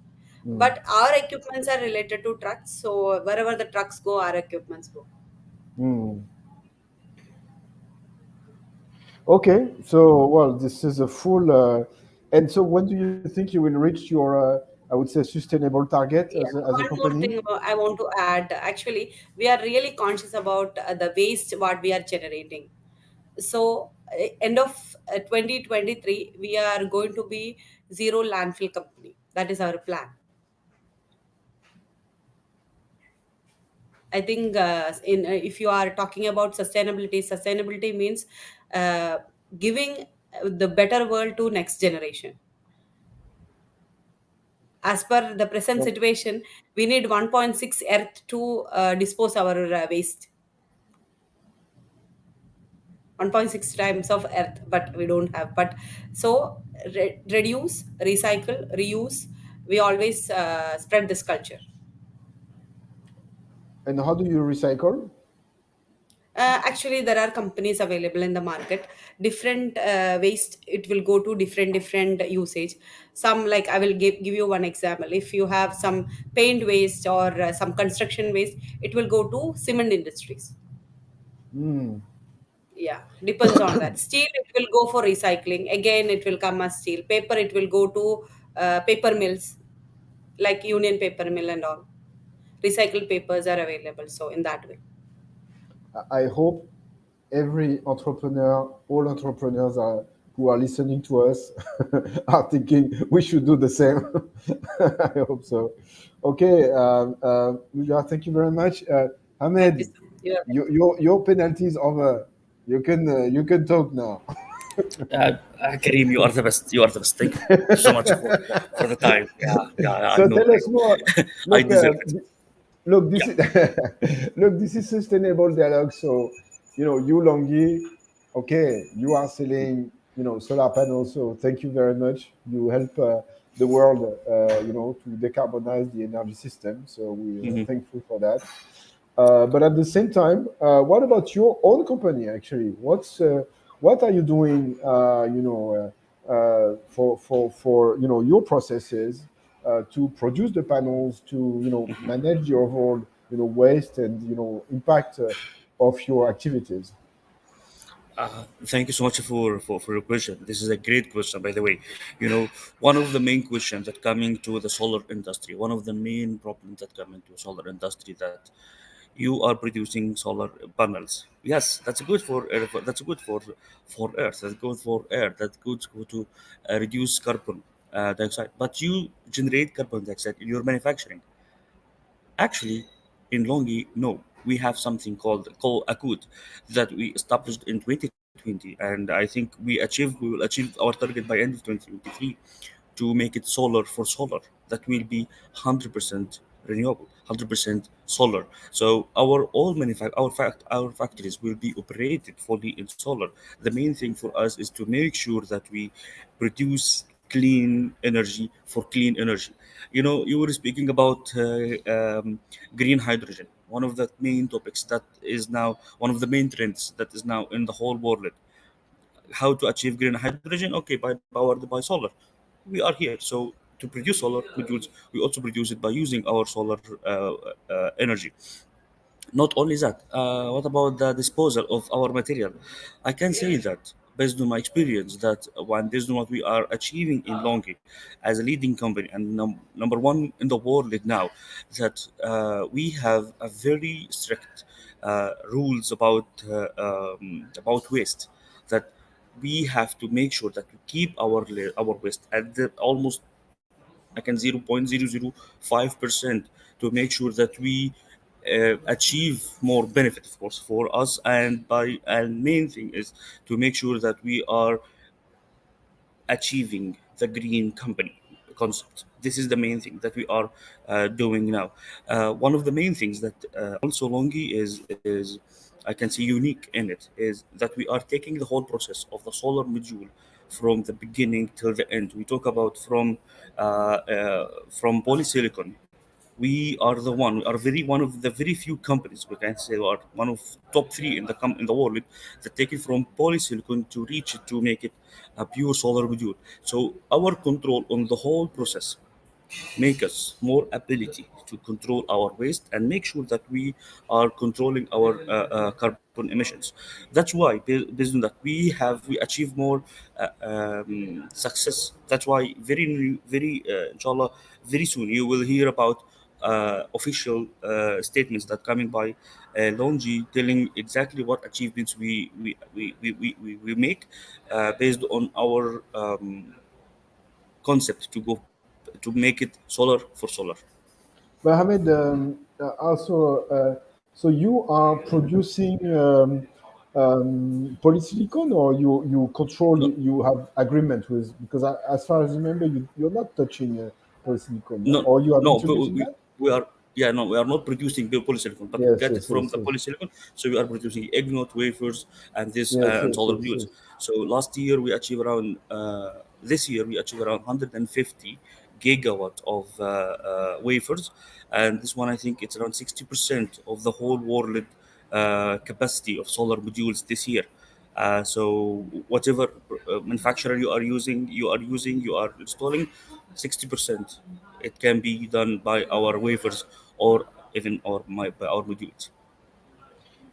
C: Mm.
D: But our equipments are related to trucks, so wherever the trucks go, our equipments go.
C: Mm. Okay, so well, this is a full. And so, when do you think you will reach your, I would say, sustainable target
D: Yeah,
C: as a
D: one more
C: company?
D: thing I want to add. Actually, we are really conscious about the waste what we are generating. So, end of 2023, we are going to be zero landfill company. That is our plan. I think in if you are talking about sustainability, sustainability means uh, giving the better world to next generation. As per the present
C: Oh,
D: situation, we need 1.6 Earth to dispose our waste. 1.6 times of Earth, but we don't have. But so reduce, recycle, reuse. We always spread this culture.
C: And how do you recycle?
D: Actually, there are companies available in the market. Different waste, it will go to different usage. Some, like I will give you one example. If you have some paint waste or some construction waste, it will go to cement industries.
C: Hmm.
D: Yeah, depends on that. Steel, it will go for recycling. Again, it will come as steel. Paper, it will go to paper mills, like Union Paper Mill and all. Recycled papers are available. So in that way.
C: I hope every entrepreneur, all entrepreneurs are who are listening to us are thinking we should do the same. I hope so. Okay, Lucia, thank you very much.
D: Thank you,
C: Ahmed,
D: sir. You are
C: your penalty is over. You can talk now.
F: Karim, you are the best. You are the best. Thank you so much for the time. Yeah, I
C: So
F: know.
C: tell us more.
F: I
C: Look,
F: deserve it.
C: look,
F: Yeah.
C: this is look, this is sustainable dialogue. So, you Longi, okay, you are selling, solar panels. So thank you very much. You help the world, to decarbonize the energy system. So we are
F: Mhm.
C: thankful for that. But at the same time, what about your own company? Actually, what are you doing? For your processes to produce the panels, to manage the overall waste and impact of your activities.
F: Thank you so much for your question. This is a great question, by the way. One of the main questions that coming to the solar industry, one of the main problems that come into solar industry, that you are producing solar panels. Yes, that's good for that's good for Earth. That's good for air. That's good to reduce carbon dioxide. But you generate carbon dioxide in your manufacturing. Actually, in Longi, no, we have something called a code that we established in 2020, and I think we will achieve our target by end of 2023 to make it solar for solar. That will be 100% renewable, 100% solar. So our factories will be operated fully in solar. The main thing for us is to make sure that we produce clean energy for clean energy. You were speaking about green hydrogen, one of the main topics that is now one of the main trends that is now in the whole world. How to achieve green hydrogen? Okay, by powered by solar. We are here. So to produce solar modules, we also produce it by using our solar energy. Not only that, what about the disposal of our material? I can say that based on my experience, that one based on what we are achieving in Longi as a leading company and number one in the world now, that we have a very strict rules about waste. That we have to make sure that we keep our waste at the almost, I can 0.005% to make sure that we achieve more benefit, of course, for us, and main thing is to make sure that we are achieving the green company concept. This is the main thing that we are doing now. One of the main things that also Longi is I can see unique in it is that we are taking the whole process of the solar module from the beginning till the end. We talk about from polysilicon. We are we are one of the very few companies, we can say, we are one of top three in in the world that take it from polysilicon to reach it to make it a pure solar module. So our control on the whole process make us more ability to control our waste and make sure that we are controlling our carbon emissions. That's why based on that we achieve more success. That's why very inshallah, very soon you will hear about official statements that coming by Longi telling exactly what achievements we make based on our concept to go to make it solar for solar.
C: But Hamid, also, so you are producing polysilicon, or you control,
F: No,
C: you have agreement with, because as far as I remember, you're not touching polysilicon, yeah?
F: no,
C: Or you are
F: no. But
C: introducing that?
F: we are. Yeah, no, we are not producing the polysilicon, but we
C: Yes,
F: get it
C: yes,
F: from
C: yes,
F: the
C: yes.
F: polysilicon. So we are producing ignot wafers and this
C: Yes,
F: and
C: yes,
F: solar
C: yes,
F: modules.
C: yes.
F: So last year we achieved around this year we achieved around 150 gigawatt of wafers, and this one I think it's around 60% of the whole world capacity of solar modules this year. So whatever manufacturer you are installing, 60% it can be done by our wafers or even by our modules.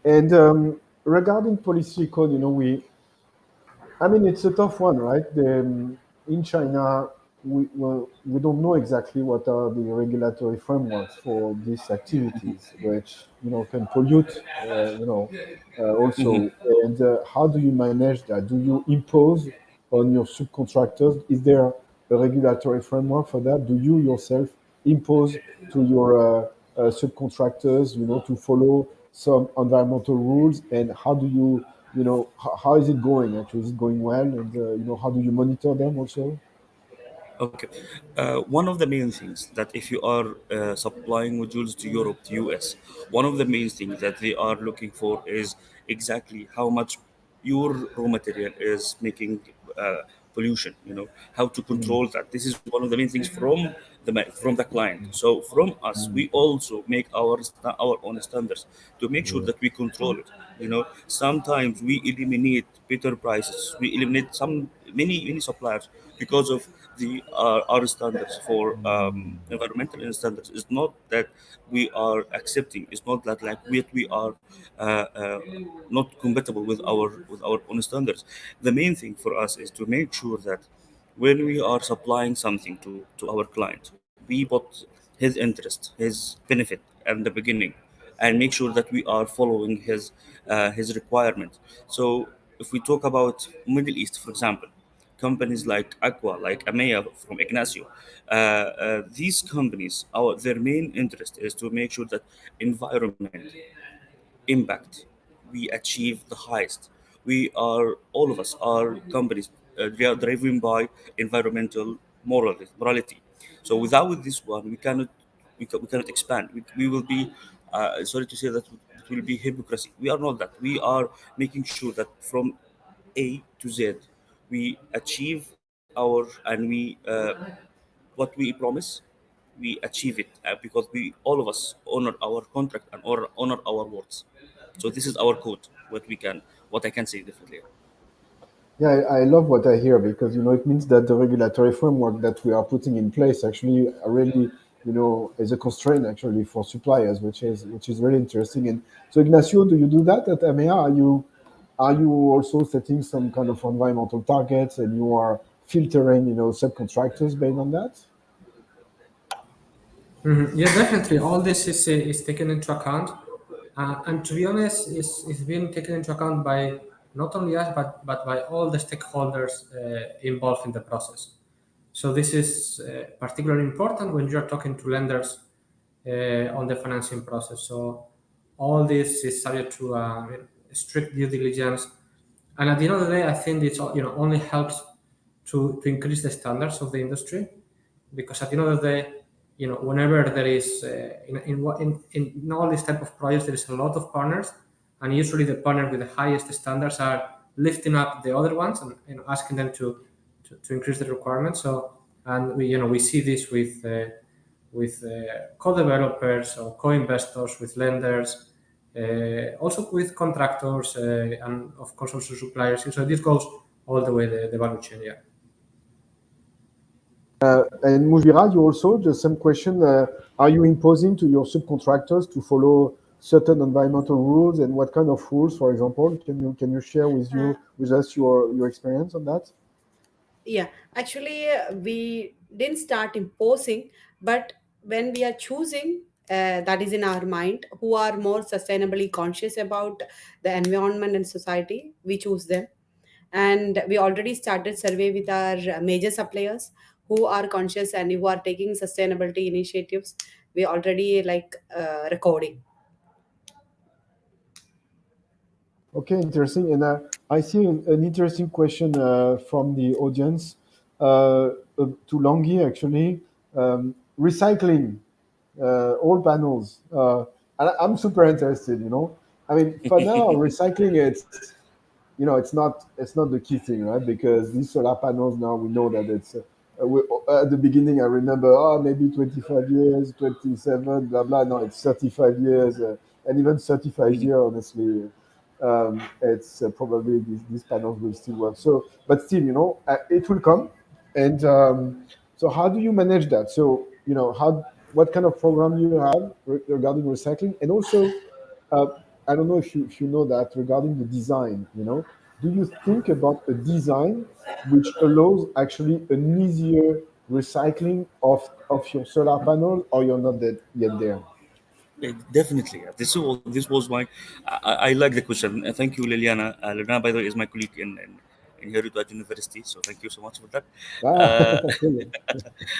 C: And regarding policy code, I mean, it's a tough one, right? In China, we don't know exactly what are the regulatory frameworks for these activities, which can pollute, also. And how do you manage that? Do you impose on your subcontractors? Is there a regulatory framework for that? Do you yourself impose to your subcontractors, to follow some environmental rules? And how do you how is it going actually? Is it going well? And how do you monitor them also?
F: Okay. One of the main things that if you are supplying modules to Europe, to US, one of the main things that they are looking for is exactly how much your raw material is making pollution. You know how to
C: Mm,
F: control that. This is one of the main things from from the client. So from us,
C: mm,
F: we also make our own standards to make sure
C: yeah.
F: that we control it. Sometimes we eliminate better prices. We eliminate many suppliers because of the our standards for
C: Mm,
F: environmental standards. It's not that we are accepting. It's not that like we are not compatible with our own standards. The main thing for us is to make sure that when we are supplying something to our client, we put his interest, his benefit at the beginning, and make sure that we are following his requirements. So if we talk about Middle East, for example, companies like Aqua, like Amea from Ignacio, these companies, their main interest is to make sure that environment impact we achieve the highest. We are all of us are companies they are driven by environmental morality. So without this one, we cannot expand. We will be sorry to say that it will be hypocrisy. We are not that. We are making sure that from A to Z, we achieve our and we what we promise, we achieve it because we all of us honor our contract and honor our words. So this is our code. What I can say differently.
C: Yeah, I love what I hear because it means that the regulatory framework that we are putting in place actually are really is a constraint actually for suppliers, which is very interesting. And so, Ignacio, do you do that at AMEA? Are you also setting some kind of environmental targets and you are filtering subcontractors based on that?
E: Yeah, definitely. All this is taken into account, and to be honest, is being taken into account by not only us but by all the stakeholders involved in the process. So this is particularly important when you are talking to lenders on the financing process. So all this is subject to strict due diligence, and at the end of the day, I think it's only helps to increase the standards of the industry, because at the end of the day, whenever there is in all these type of projects, there is a lot of partners, and usually the partner with the highest standards are lifting up the other ones and asking them to increase the requirements. So, and we see this with co-developers or co-investors, with lenders, also with contractors, and of course also suppliers. So this goes all the way the value chain. Yeah.
C: And Mujira, you also, the same question, are you imposing to your subcontractors to follow certain environmental rules, and what kind of rules, for example? Can you share with us your experience on that?
D: Yeah, actually, we didn't start imposing, but when we are choosing, that is in our mind, who are more sustainably conscious about the environment and society, we choose them. And we already started survey with our major suppliers who are conscious and who are taking sustainability initiatives. We already like recording.
C: Okay, interesting. And I see an interesting question from the audience to Longi, actually. Recycling. all panels. And I'm super interested. I mean, for now, recycling it's not the key thing, right? Because these solar panels now we know that it's at the beginning. I remember, maybe 25 years, 27, blah blah. No, it's 35 years, and even 35 years. Honestly, it's probably these panels will still work. So, but still, it will come. And so, how do you manage that? So, how what kind of program you have regarding recycling, and also uh, I don't know if you know that regarding the design, do you think about a design which allows actually an easier recycling of your solar panel, or you're not yet there?
F: Definitely. This was my. I like the question. Thank you, Liliana. Liliana, by the way, is my colleague in here at University. So thank you so much for that.
C: Ah,
F: Uh,
C: cool.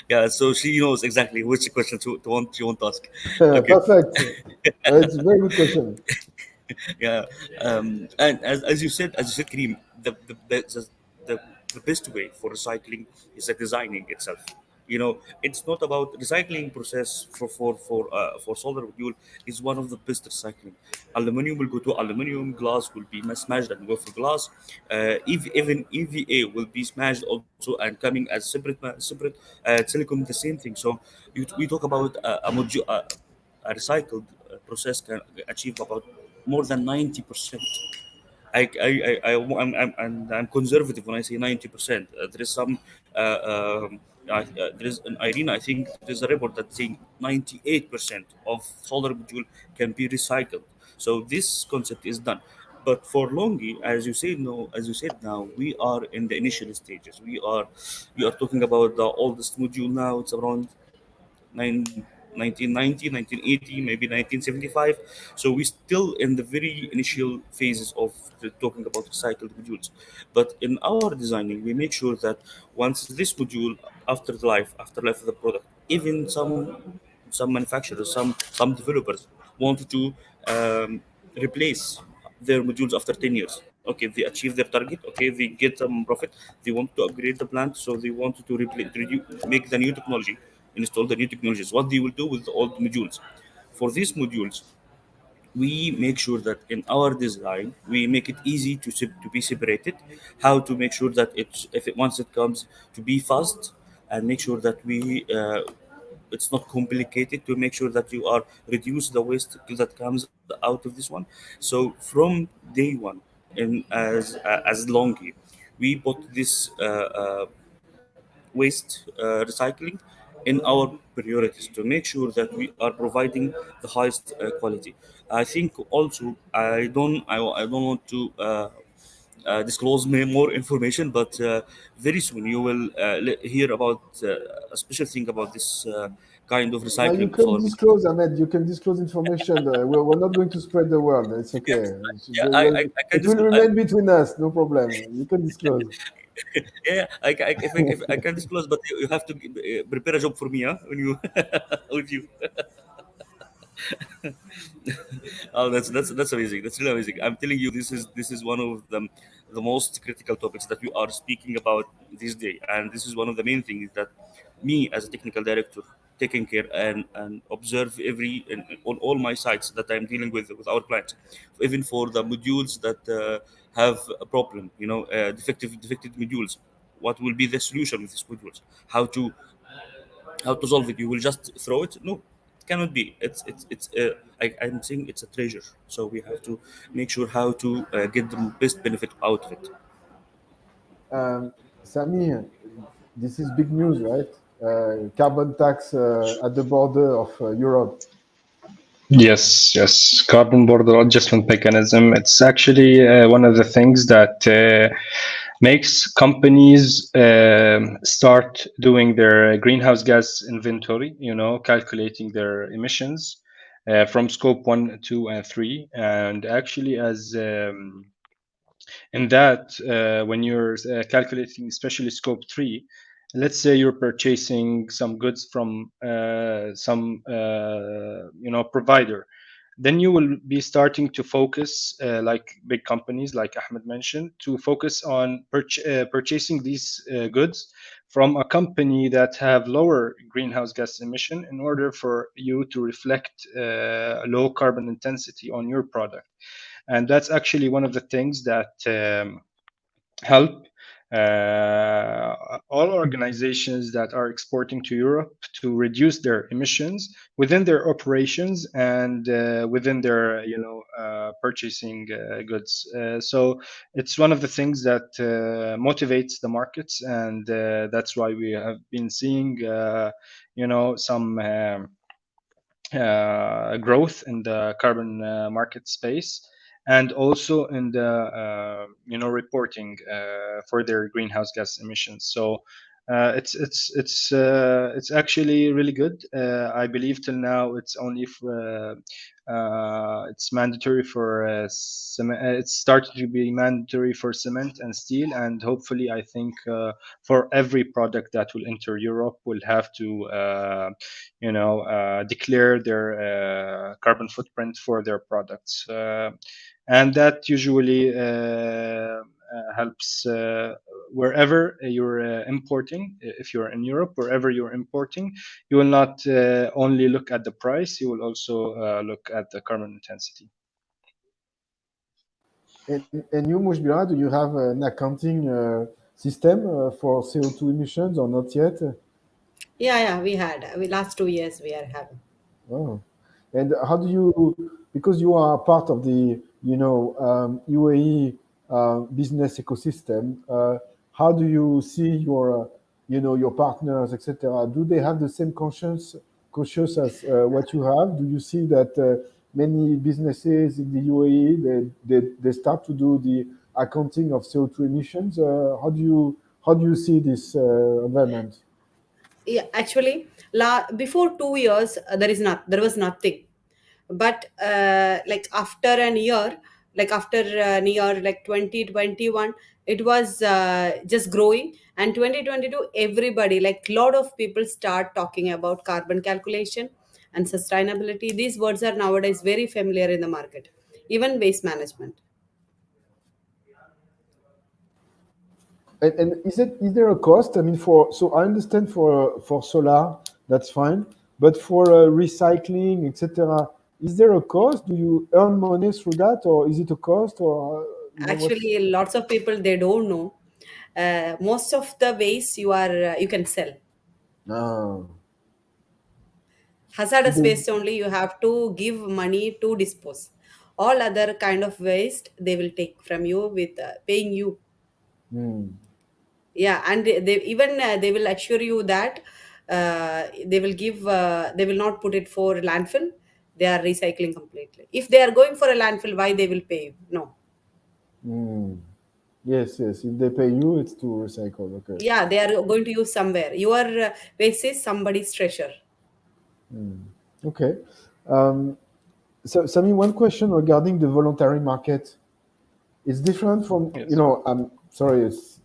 F: yeah. So she knows exactly which question to ask. Okay.
C: Perfect. It's a very good question.
F: Yeah. And as you said, Kareem, the, the best way for recycling is the designing itself. It's not about recycling process for solar module is one of the best recycling. Aluminium will go to aluminium, glass will be smashed and go for glass. Even EVA will be smashed also and coming as separate silicon, the same thing. So we talk about a recycled process can achieve about more than 90%. I'm conservative when I say 90%. There is some there is an Irene. I think there is a report that saying 98% of solar module can be recycled. So this concept is done. But for Longi, as you said, no, as you said now, we are in the initial stages. We are talking about the oldest module now. It's around 1990, 1980, maybe 1975. So we're still in the very initial phases of talking about recycled modules. But in our designing, we make sure that once this module, after life of the product, even some manufacturers, some developers wanted to replace their modules after 10 years. Okay, they achieve their target. Okay, they get some profit. They want to upgrade the plant, so they wanted to make the new technology, install the new technologies. What they will do with the old modules? For these modules, we make sure that in our design we make it easy to be separated. How to make sure that once it comes to be fast, and make sure that we it's not complicated, to make sure that you are reduce the waste that comes out of this one. So from day one, in as Longi, we put this waste recycling in our priorities to make sure that we are providing the highest quality. I think also I don't want to disclose more information, but very soon you will hear about a special thing about this kind of
C: Now you
F: recycling
C: can
F: solar module.
C: disclose, Ahmed. You can disclose information. We're not going to spread the word. It's
F: Yeah,
C: okay.
F: yeah, I can
C: It will
F: disclose.
C: remain between us. No problem. You can disclose.
F: Yeah, if I can disclose, but you have to prepare a job for me, huh? When you with you. Oh, that's amazing. That's really amazing. I'm telling you, this is one of the most critical topics that we are speaking about this day, and this is one of the main things that me as a technical director taking care and observe on all my sites that I'm dealing with our clients, even for the modules that have a problem, defective modules. What will be the solution with these modules? How to solve it? You will just throw it? No, it cannot be. I'm saying it's a treasure, so we have to make sure how to get the best benefit out of it.
C: Sami, this is big news, right? Carbon tax at the border of Europe.
B: Yes, yes. Carbon border adjustment mechanism. It's actually one of the things that makes companies start doing their greenhouse gas inventory, calculating their emissions from scope 1, 2, and 3. And actually, as in that, when you're calculating especially scope 3, let's say you're purchasing some goods from some provider, then you will be starting to focus, like big companies like Ahmed mentioned, to focus on purchasing these goods from a company that have lower greenhouse gas emission in order for you to reflect low carbon intensity on your product. And that's actually one of the things that help all organizations that are exporting to Europe to reduce their emissions within their operations and within their purchasing goods. So it's one of the things that motivates the markets, and that's why we have been seeing some growth in the carbon market space, and also in the reporting for their greenhouse gas emissions. So it's actually really good. I believe till now it's only it's mandatory for cement. It's started to be mandatory for cement and steel, and hopefully I think for every product that will enter Europe will have to declare their carbon footprint for their products, and that usually helps wherever you're importing. If you're in Europe, wherever you're importing, you will not only look at the price, you will also look at the carbon intensity.
C: And you, Mushbira, do you have an accounting system for CO2 emissions or not yet?
D: Yeah, we had. We last 2 years we are having.
C: Oh. And how do you, because you are part of the, UAE business ecosystem, how do you see your, your partners, etc.? Do they have the same conscious as what you have? Do you see that many businesses in the UAE, they start to do the accounting of CO2 emissions? How do you see this environment?
D: Yeah, actually, before 2 years there was nothing, but like after an year, like after an year, like 2021, it was just growing, and 2022 everybody, like lot of people start talking about carbon calculation and sustainability. These words are nowadays very familiar in the market, even waste management.
C: And is there a cost? I mean, so I understand for solar, that's fine, but for recycling, etc., is there a cost? Do you earn money through that, or is it a cost, or what's?
D: Actually, lots of people they don't know. Most of the waste you can sell.
C: No. So
D: Hazardous
C: they,
D: waste only you have to give money to dispose. All other kind of waste they will take from you with paying you.
C: hmm.
D: Yeah, and they even they will assure you that they will not put it for landfill. They are recycling completely. If they are going for a landfill, why they will pay you? No.
C: Hmm. Yes, yes. If they pay you, it's to recycle. Okay.
D: Yeah, they are going to use somewhere. Your waste is somebody's treasure.
C: Hmm. Okay. Um, so, Sami, one question regarding the voluntary market. It's different from,
B: Yes.
C: I'm sorry, it's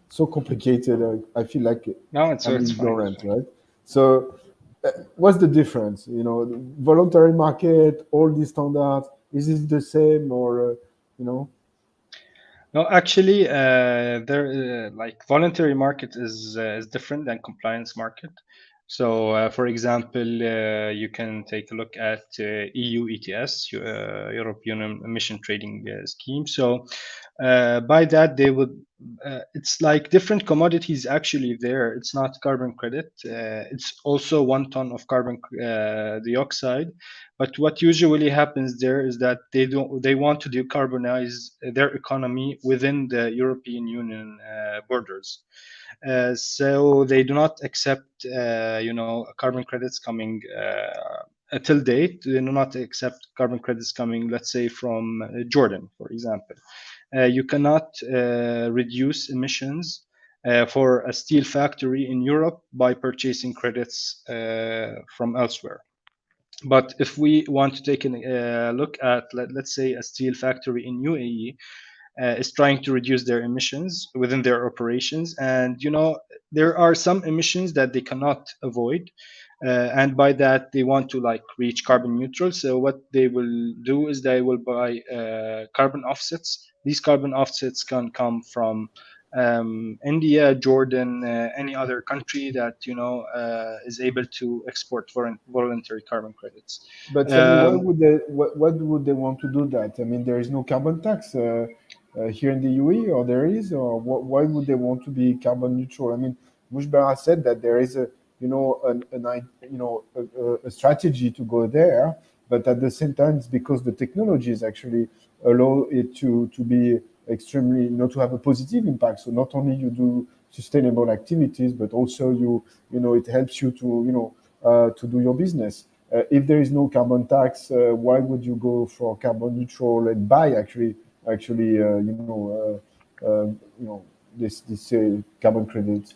C: so complicated. I feel like
B: No,
C: I'm
B: it's fine.
C: ignorant, right? So what's the difference? The voluntary market, all these standards, is it the same, or you know?
B: No, actually, there like voluntary market is different than compliance market. So, for example, you can take a look at EU ETS, European Emission Trading Scheme. So, by that, they would. It's like different commodities actually there. It's not carbon credit. It's also 1 ton of carbon dioxide. But what usually happens there is that they want to decarbonize their economy within the European Union borders. So they do not accept carbon credits coming till date. They do not accept carbon credits coming, let's say, from Jordan, for example. You cannot reduce emissions for a steel factory in Europe by purchasing credits from elsewhere. But if we want to take a look at, let's say, a steel factory in UAE is trying to reduce their emissions within their operations, and there are some emissions that they cannot avoid. and by that they want to like reach carbon neutral. So what they will do is they will buy carbon offsets. These carbon offsets can come from India, Jordan, any other country that is able to export foreign voluntary carbon credits.
C: But tell me, why
B: Um,
C: would they? What would they want to do that? I mean, there is no carbon tax here in the UAE, or there is, or why would they want to be carbon neutral? I mean, Mushbara said that there is a, a strategy to go there, but at the same time, it's because the technologies actually allow it to be extremely, to have a positive impact. So not only you do sustainable activities, but also it helps you to do your business. If there is no carbon tax, why would you go for carbon neutral and buy actually this carbon credits?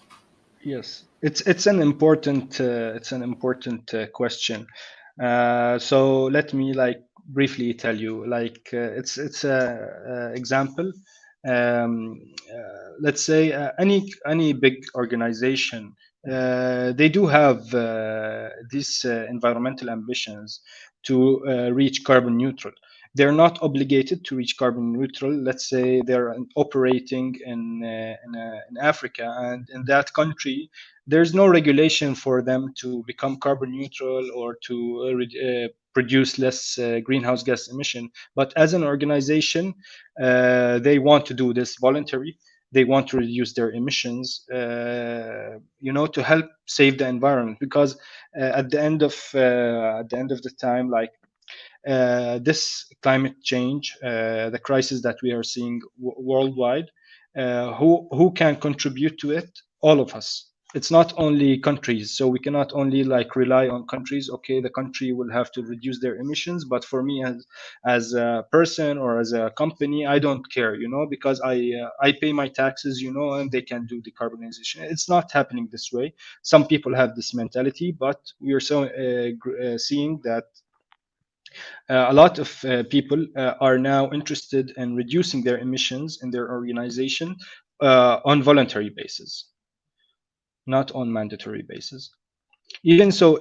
B: Yes, it's an important question. So let me like briefly tell you like it's a example. Let's say any big organization, they do have these environmental ambitions to reach carbon neutral. They're not obligated to reach carbon neutral. Let's say they're operating in Africa, and in that country there's no regulation for them to become carbon neutral or to produce less greenhouse gas emission. But as an organization, they want to do this voluntary. They want to reduce their emissions, to help save the environment. Because at the end of the time, like this climate change, the crisis that we are seeing worldwide, who can contribute to it? All of us. It's not only countries, so we cannot only like rely on countries. Okay, the country will have to reduce their emissions, but for me as a person or as a company, I don't care, because I pay my taxes, and they can do decarbonization. It's not happening this way. Some people have this mentality, but we are so seeing that a lot of people are now interested in reducing their emissions in their organization on voluntary basis, not on mandatory basis. Even so,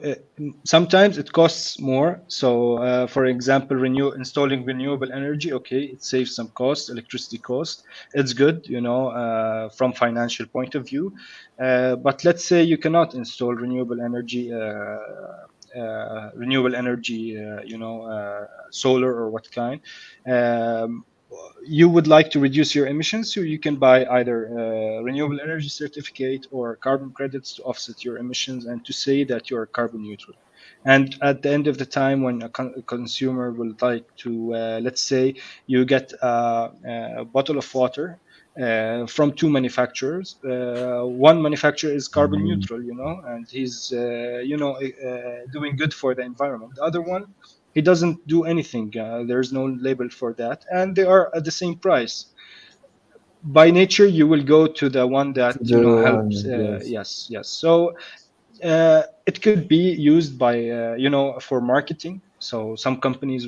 B: sometimes it costs more. So, for example, installing renewable energy, okay, it saves some cost, electricity cost. It's good, from financial point of view. But let's say you cannot install renewable energy, solar or what kind. Um, you would like to reduce your emissions, so you can buy either a renewable energy certificate or carbon credits to offset your emissions and to say that you are carbon neutral. And at the end of the time, when a consumer will like to, let's say, you get a bottle of water from two manufacturers. One manufacturer is carbon neutral, and he's, doing good for the environment. The other one, he doesn't do anything. There's no label for that, and they are at the same price. By nature, you will go to the one that
C: To the
B: helps.
C: one, yes.
B: Yes, yes. So it could be used by for marketing. So some companies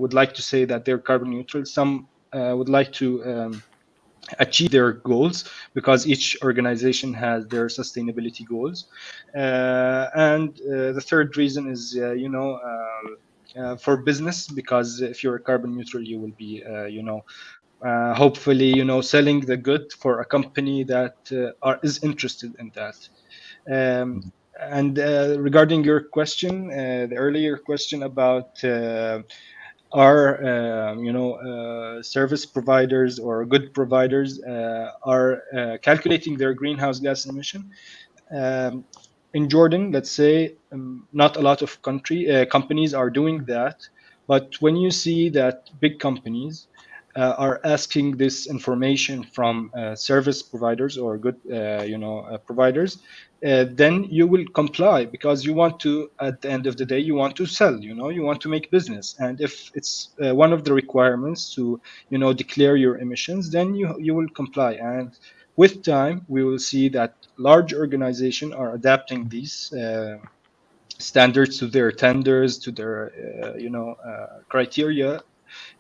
B: would like to say that they're carbon neutral. Some would like to achieve their goals, because each organization has their sustainability goals. And the third reason is for business, because if you're carbon neutral, you will be hopefully selling the good for a company that is interested in that. um, and regarding your question, the earlier question about are service providers or good providers are calculating their greenhouse gas emission. um, in Jordan, let's say, not a lot of companies are doing that. But when you see that big companies are asking this information from service providers or good, providers, then you will comply, because you want to, at the end of the day, you want to sell. You want to make business, and if it's one of the requirements to, declare your emissions, then you will comply. And with time, we will see that large organizations are adapting these standards to their tenders, to their criteria.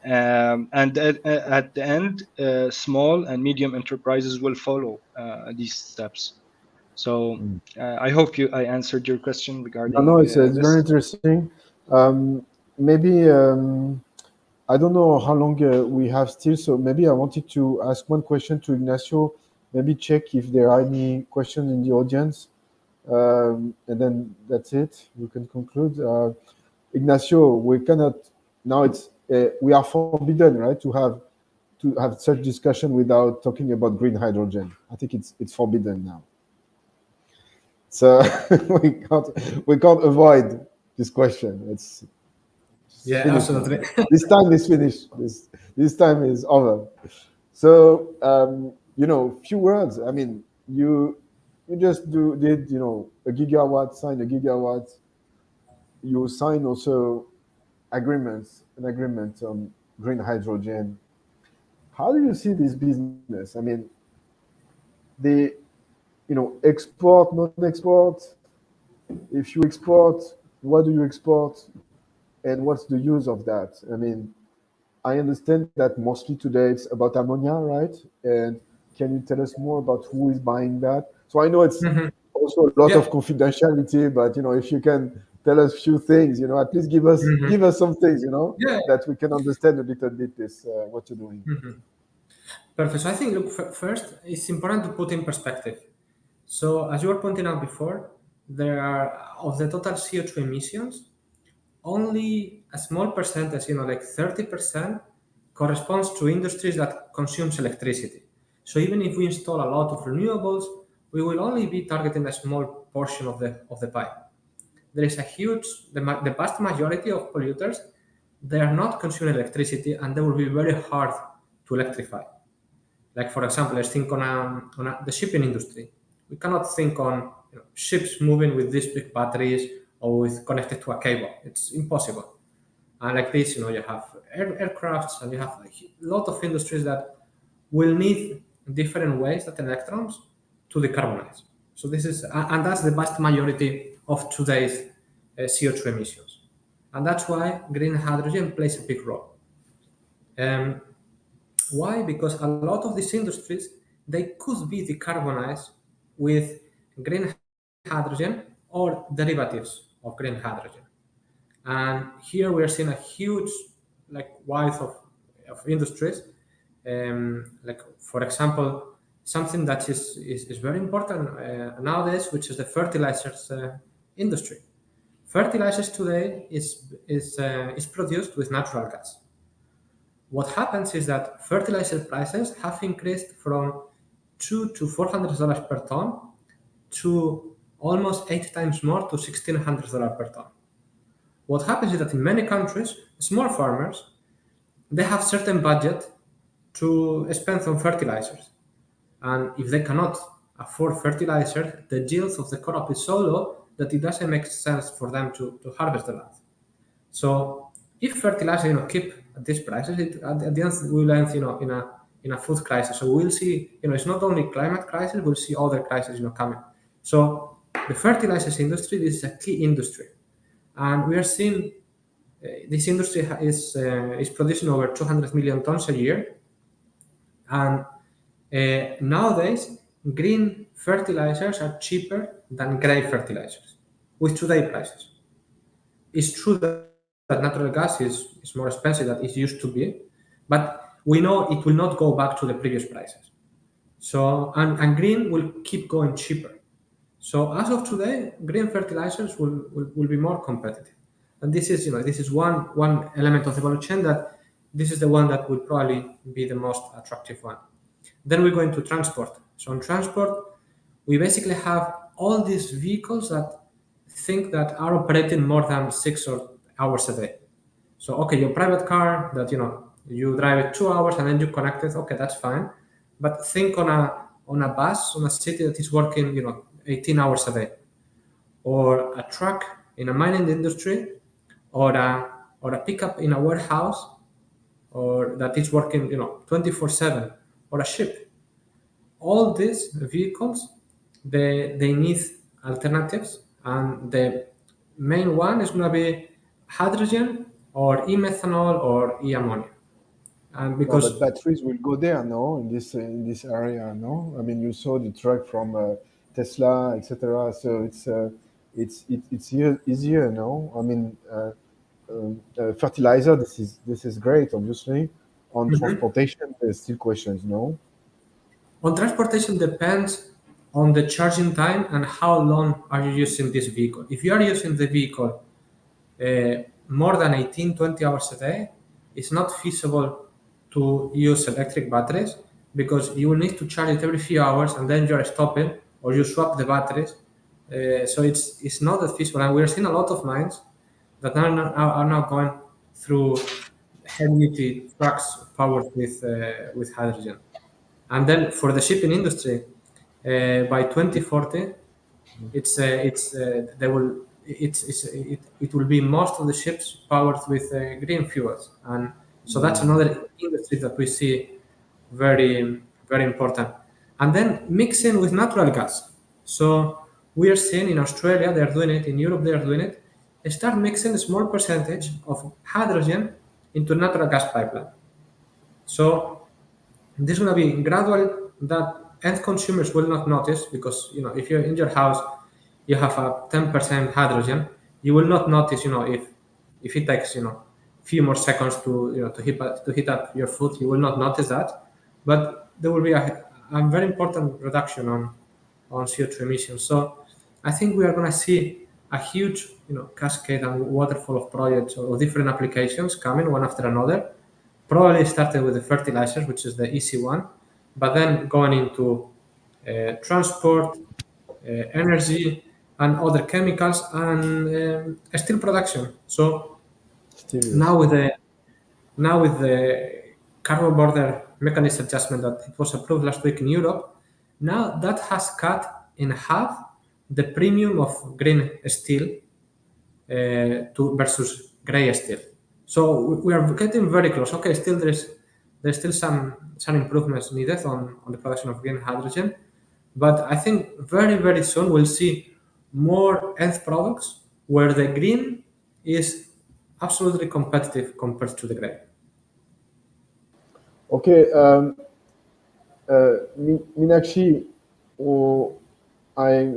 B: And at the end, small and medium enterprises will follow these steps. So I hope I answered your question regarding
C: No, it's
B: this.
C: very interesting. Maybe I don't know how long we have still, so maybe I wanted to ask one question to Ignacio. Maybe check if there are any questions in the audience, and then that's it. We can conclude. Ignacio, we cannot now. It's we are forbidden, right, to have such discussion without talking about green hydrogen. I think it's forbidden now. So we can't avoid this question. It's
E: Yeah,
C: finished now.
E: absolutely.
C: This time is finished. This time is over. So few words. I mean, you just did a gigawatt, sign a gigawatt. You sign also an agreement on green hydrogen. How do you see this business? I mean, the export, non-export. If you export, what do you export, and what's the use of that? I mean, I understand that mostly today it's about ammonia, right? And can you tell us more about who is buying that? So I know it's
E: Mhm.
C: also a lot
E: Yeah.
C: of confidentiality, but if you can tell us a few things, at least
E: Mhm.
C: give us some things,
E: Yeah.
C: that we can understand a little bit this what you're doing.
E: Mhm. Perfect. So I think, look, first, it's important to put in perspective. So as you were pointing out before, there are of the total CO2 emissions, only a small percentage, like 30%, corresponds to industries that consumes electricity. So even if we install a lot of renewables, we will only be targeting a small portion of the pie. There is a huge, the vast majority of polluters, they are not consuming electricity, and they will be very hard to electrify. Like for example, let's think on the shipping industry. We cannot think on ships moving with these big batteries or with connected to a cable. It's impossible. And like this, you have aircrafts, and you have a lot of industries that will need different ways that electrons to decarbonize. So this is, and that's the vast majority of today's CO2 emissions. And that's why green hydrogen plays a big role. Um, why? Because a lot of these industries, they could be decarbonized with green hydrogen or derivatives of green hydrogen. And here we are seeing a huge wide of industries. Like for example, something that is very important nowadays, which is the fertilizers industry. Fertilizers today is produced with natural gas. What happens is that fertilizer prices have increased from $200 to $400 per ton to almost 8 times more to $1,600 per ton. What happens is that in many countries, small farmers, they have certain budget to spend on fertilizers. And if they cannot afford fertilizer, the yield of the crop is so low that it doesn't make sense for them to harvest the land. So if fertilizer, keep at these prices, at the end we will end, in a food crisis. So we'll see, it's not only climate crisis, we'll see other crises, coming. So the fertilizers industry, this is a key industry, and we are seeing this industry is producing over 200 million tons a year, and nowadays green fertilizers are cheaper than gray fertilizers with today prices. It's true that natural gas is more expensive than it used to be, but we know it will not go back to the previous prices. So and green will keep going cheaper. So as of today, green fertilizers will be more competitive. And this is one element of the value chain that this is the one that will probably be the most attractive one. Then we go into transport. So in transport, we basically have all these vehicles that think that are operating more than 6 hours a day. So okay, your private car that you drive it 2 hours and then you connect it. Okay, that's fine. But think on a bus on a city that is working 18 hours a day, or a truck in a mining industry, or a pickup in a warehouse, or that is working 24/7, or a ship. All these vehicles, they need alternatives, and the main one is going to be hydrogen or e-methanol or e-ammonia. And
C: No, but
E: because
C: batteries will go there, no, in this area, no. I mean, you saw the truck from Tesla, etc. So it's easier now. I mean, fertilizer. This is great. Obviously, on
E: Mhm.
C: transportation, there's still questions. No.
E: On transportation depends on the charging time and how long are you using this vehicle. If you are using the vehicle more than 18, 20 hours a day, it's not feasible to use electric batteries because you will need to charge it every few hours and then you're stopping or you swap the batteries. So it's not that feasible. And we're seeing a lot of mines that are now going through heavy duty trucks powered with hydrogen. And then for the shipping industry, by 2040, they will it will be most of the ships powered with green fuels, and so that's another industry that we see very important. And then mixing with natural gas. So we are seeing in Australia they're doing it, in Europe they're doing it. They start mixing a small percentage of hydrogen into natural gas pipeline. So this will be gradual that end consumers will not notice because if you're in your house you have a 10% hydrogen, you will not notice if it takes few more seconds to to heat up your food, you will not notice that. But there will be a very important reduction on CO2 emissions. So I think we are going to see a huge cascade and waterfall of projects or different applications coming one after another. Probably started with the fertilizers, which is the easy one, but then going into transport, energy, and other chemicals and steel production. So
C: Still yes.
E: now with the carbon border mechanism adjustment that it was approved last week in Europe, now that has cut in half the premium of green steel to versus gray steel. So we are getting very close. Okay, still there's still some improvements needed on the production of green hydrogen, but I think very soon we'll see more end products where the green is absolutely competitive compared to the gray.
C: Okay. Meenakshi, oh, I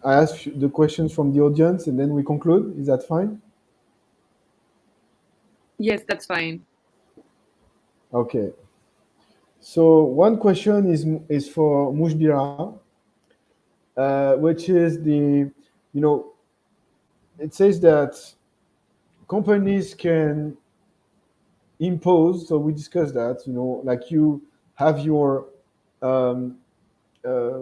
C: I ask the questions from the audience and then we conclude. Is that fine?
A: Yes, that's fine.
C: Okay. So one question is for Mujbira, which is it says that companies can impose. So we discussed that. Like you have your um, uh,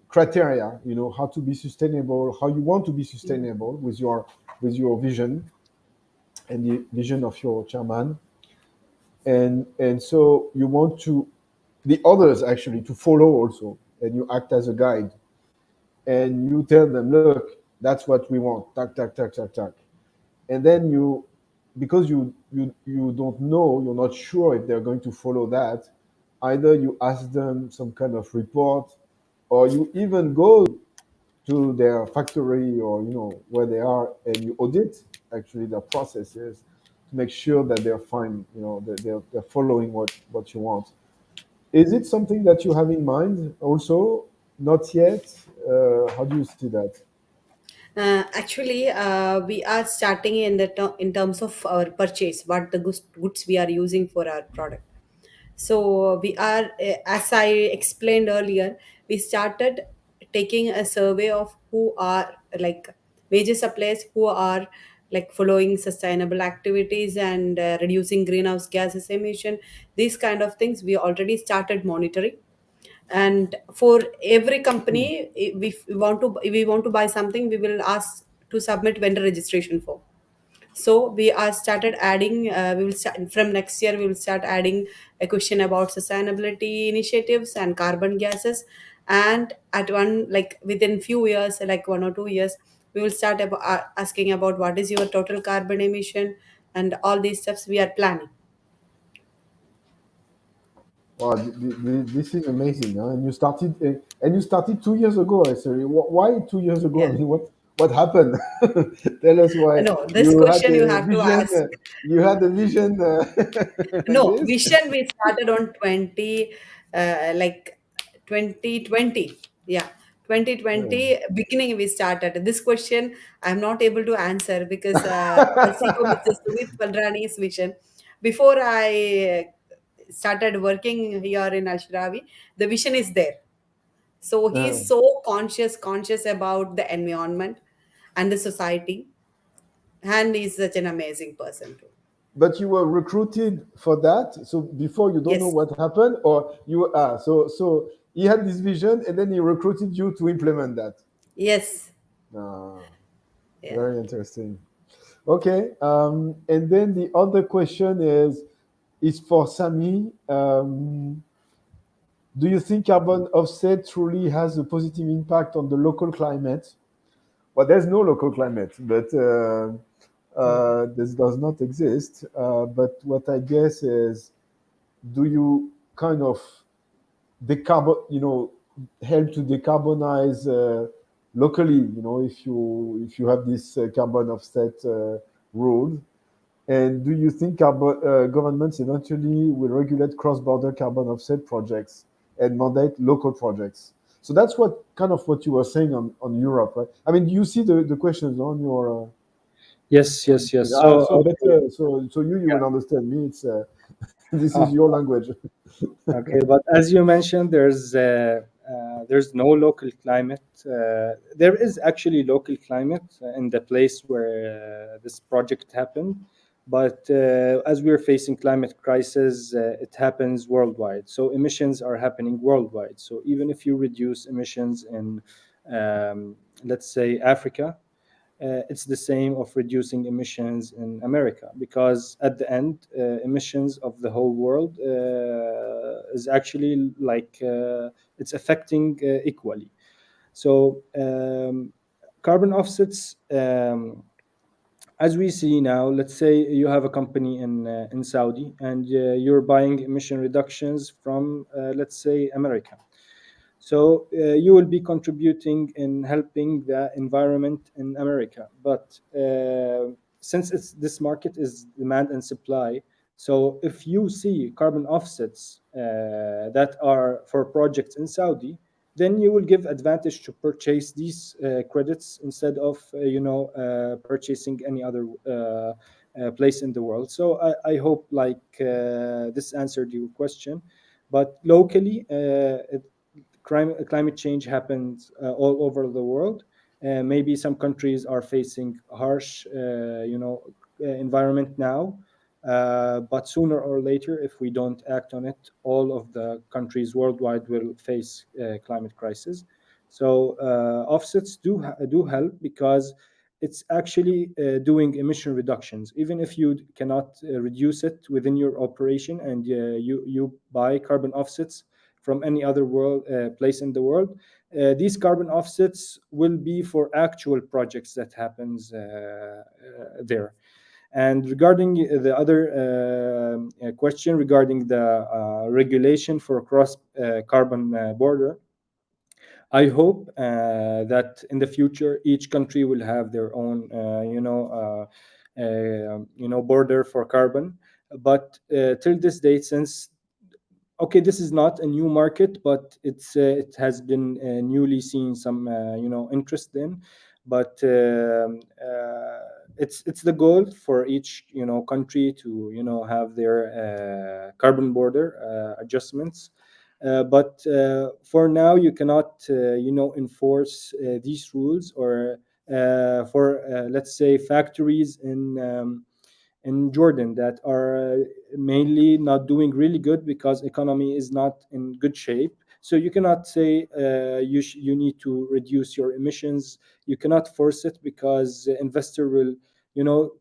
C: criteria. How to be sustainable, how you want to be sustainable with your vision and the vision of your chairman, and so you want to the others actually to follow also, and you act as a guide, and you tell them, look, that's what we want, tack tack tack tack tack, and then because you don't know, you're not sure if they're going to follow that, either you ask them some kind of report, or you even go to their factory, or where they are, and you audit actually their processes to make sure that they're fine, that they're following what you want. Is it something that you have in mind also? Not yet. How do you see that?
D: Actually, we are starting in terms of our purchase, what the goods we are using for our product. So we are, as I explained earlier, we started taking a survey of who are like major suppliers who are like following sustainable activities and reducing greenhouse gases emission. These kind of things we already started monitoring, and for every company, if we want to buy something, we will ask to submit vendor registration form. So we are started adding, we will start from next year, we will start adding a question about sustainability initiatives and carbon gases. And at one, like within few years, like 1 or 2 years, we will start asking about what is your total carbon emission, and all these steps we are planning.
C: Wow, this is amazing, huh? And you started 2 years ago. I say, why 2 years ago? I
D: Yeah.
C: mean, what happened? Tell us why.
D: No, this
C: You had
D: question you
C: a
D: have to
C: vision.
D: ask.
C: You had a vision like
D: No,
C: this.
D: vision we started on 20 2020. Yeah, 2020 beginning we started. This question I'm not able to answer because the CEO Mr. Sumit Palrani's vision. Before I started working here in Al-Shirawi, the vision is there. So he
C: Uh,
D: is so conscious about the environment and the society, and he's such an amazing person too.
C: but you were recruited for that. So before you don't know
D: Yes,
C: what happened, or you are. So he had this vision, and then he recruited you to implement that.
D: yes,
C: Ah,
D: yeah.
C: very interesting. Okay. And then the other question is for Sami. Do you think carbon offset truly has a positive impact on the local climate? Well, there's no local climate, but this does not exist. But what I guess is, do you kind of help to decarbonize locally? If you have this carbon offset rule, and do you think governments eventually will regulate cross-border carbon offset projects and mandate local projects? So that's what you were saying on Europe, right? I mean, you see the questions on your.
B: Yes, yes, yes. So,
C: So
B: okay,
C: better. So you will understand me. It's this
B: uh,
C: is your language.
B: okay, but as you mentioned, there's no local climate. There is actually local climate in the place where this project happened, but as we're facing climate crisis, it happens worldwide. So emissions are happening worldwide. So even if you reduce emissions in, let's say, Africa, it's the same of reducing emissions in America, because at the end, emissions of the whole world is actually like it's affecting equally. So carbon offsets, as we see now, let's say you have a company in Saudi, and you're buying emission reductions from let's say America. So you will be contributing in helping the environment in America. But since this market is demand and supply, so if you see carbon offsets that are for projects in Saudi, then you will give advantage to purchase these credits instead of purchasing any other place in the world. So I hope like this answered your question. But locally, climate change happens all over the world. Maybe some countries are facing harsh, environment now, but sooner or later, if we don't act on it, all of the countries worldwide will face climate crisis. So offsets do help, because it's actually doing emission reductions. Even if you cannot reduce it within your operation, and you buy carbon offsets from any other place in the world, these carbon offsets will be for actual projects that happens there. And regarding the other question regarding the regulation for cross carbon border, I hope that in the future each country will have their own, border for carbon. But till this date, since okay, this is not a new market, but it has been newly seen some interest in. But it's the goal for each country to have their carbon border adjustments. But for now, you cannot enforce these rules, or for let's say factories in Jordan that are mainly not doing really good because economy is not in good shape. So you cannot say you need to reduce your emissions. You cannot force it, because the investor will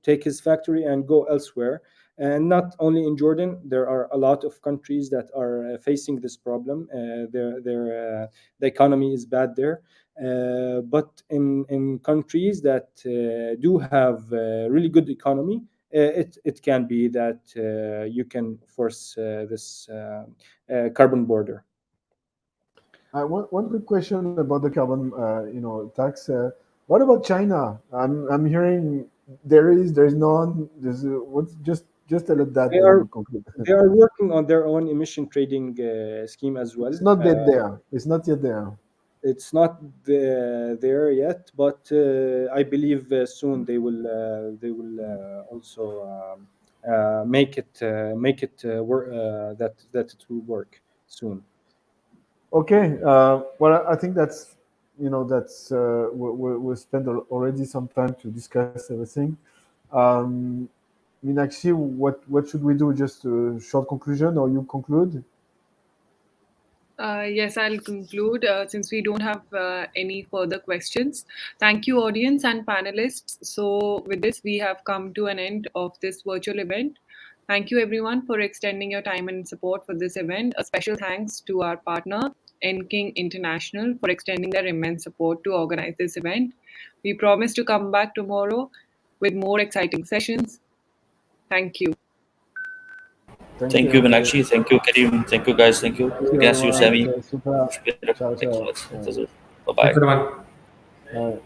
B: take his factory and go elsewhere. And not only in Jordan, there are a lot of countries that are facing this problem. The economy is bad there. But in countries that do have really good economy, it can be that you can force this carbon border.
C: One quick question about the carbon, tax. What about China? I'm hearing there's none. There's what's just tell us that,
B: They
C: then
B: are
C: we conclude.
B: they are working on their own emission trading scheme as well.
C: It's not yet there. It's not yet there.
G: it's not there yet, but I believe soon they will also make it work, that it will work soon.
C: Okay. Well, I think that's that's we spent already some time to discuss everything. Um, Meenakshi, what should we do? Just a short conclusion, or you conclude?
A: Yes, I'll conclude since we don't have any further questions. Thank you, audience and panelists. So, with this, we have come to an end of this virtual event. Thank you, everyone, for extending your time and support for this event. A special thanks to our partner, King International, for extending their immense support to organize this event. We promise to come back tomorrow with more exciting sessions. Thank you.
F: Thank you, Meenakshi. Thank you, Karim. Thank you, guys. Thank you.
C: Thank you,
F: Ignacio,
C: everyone.
F: Sammy.
C: Okay, super. Ciao,
F: Thanks a
C: ciao.
F: lot. Bye
E: Thanks,
F: bye.
E: everyone.
C: Bye.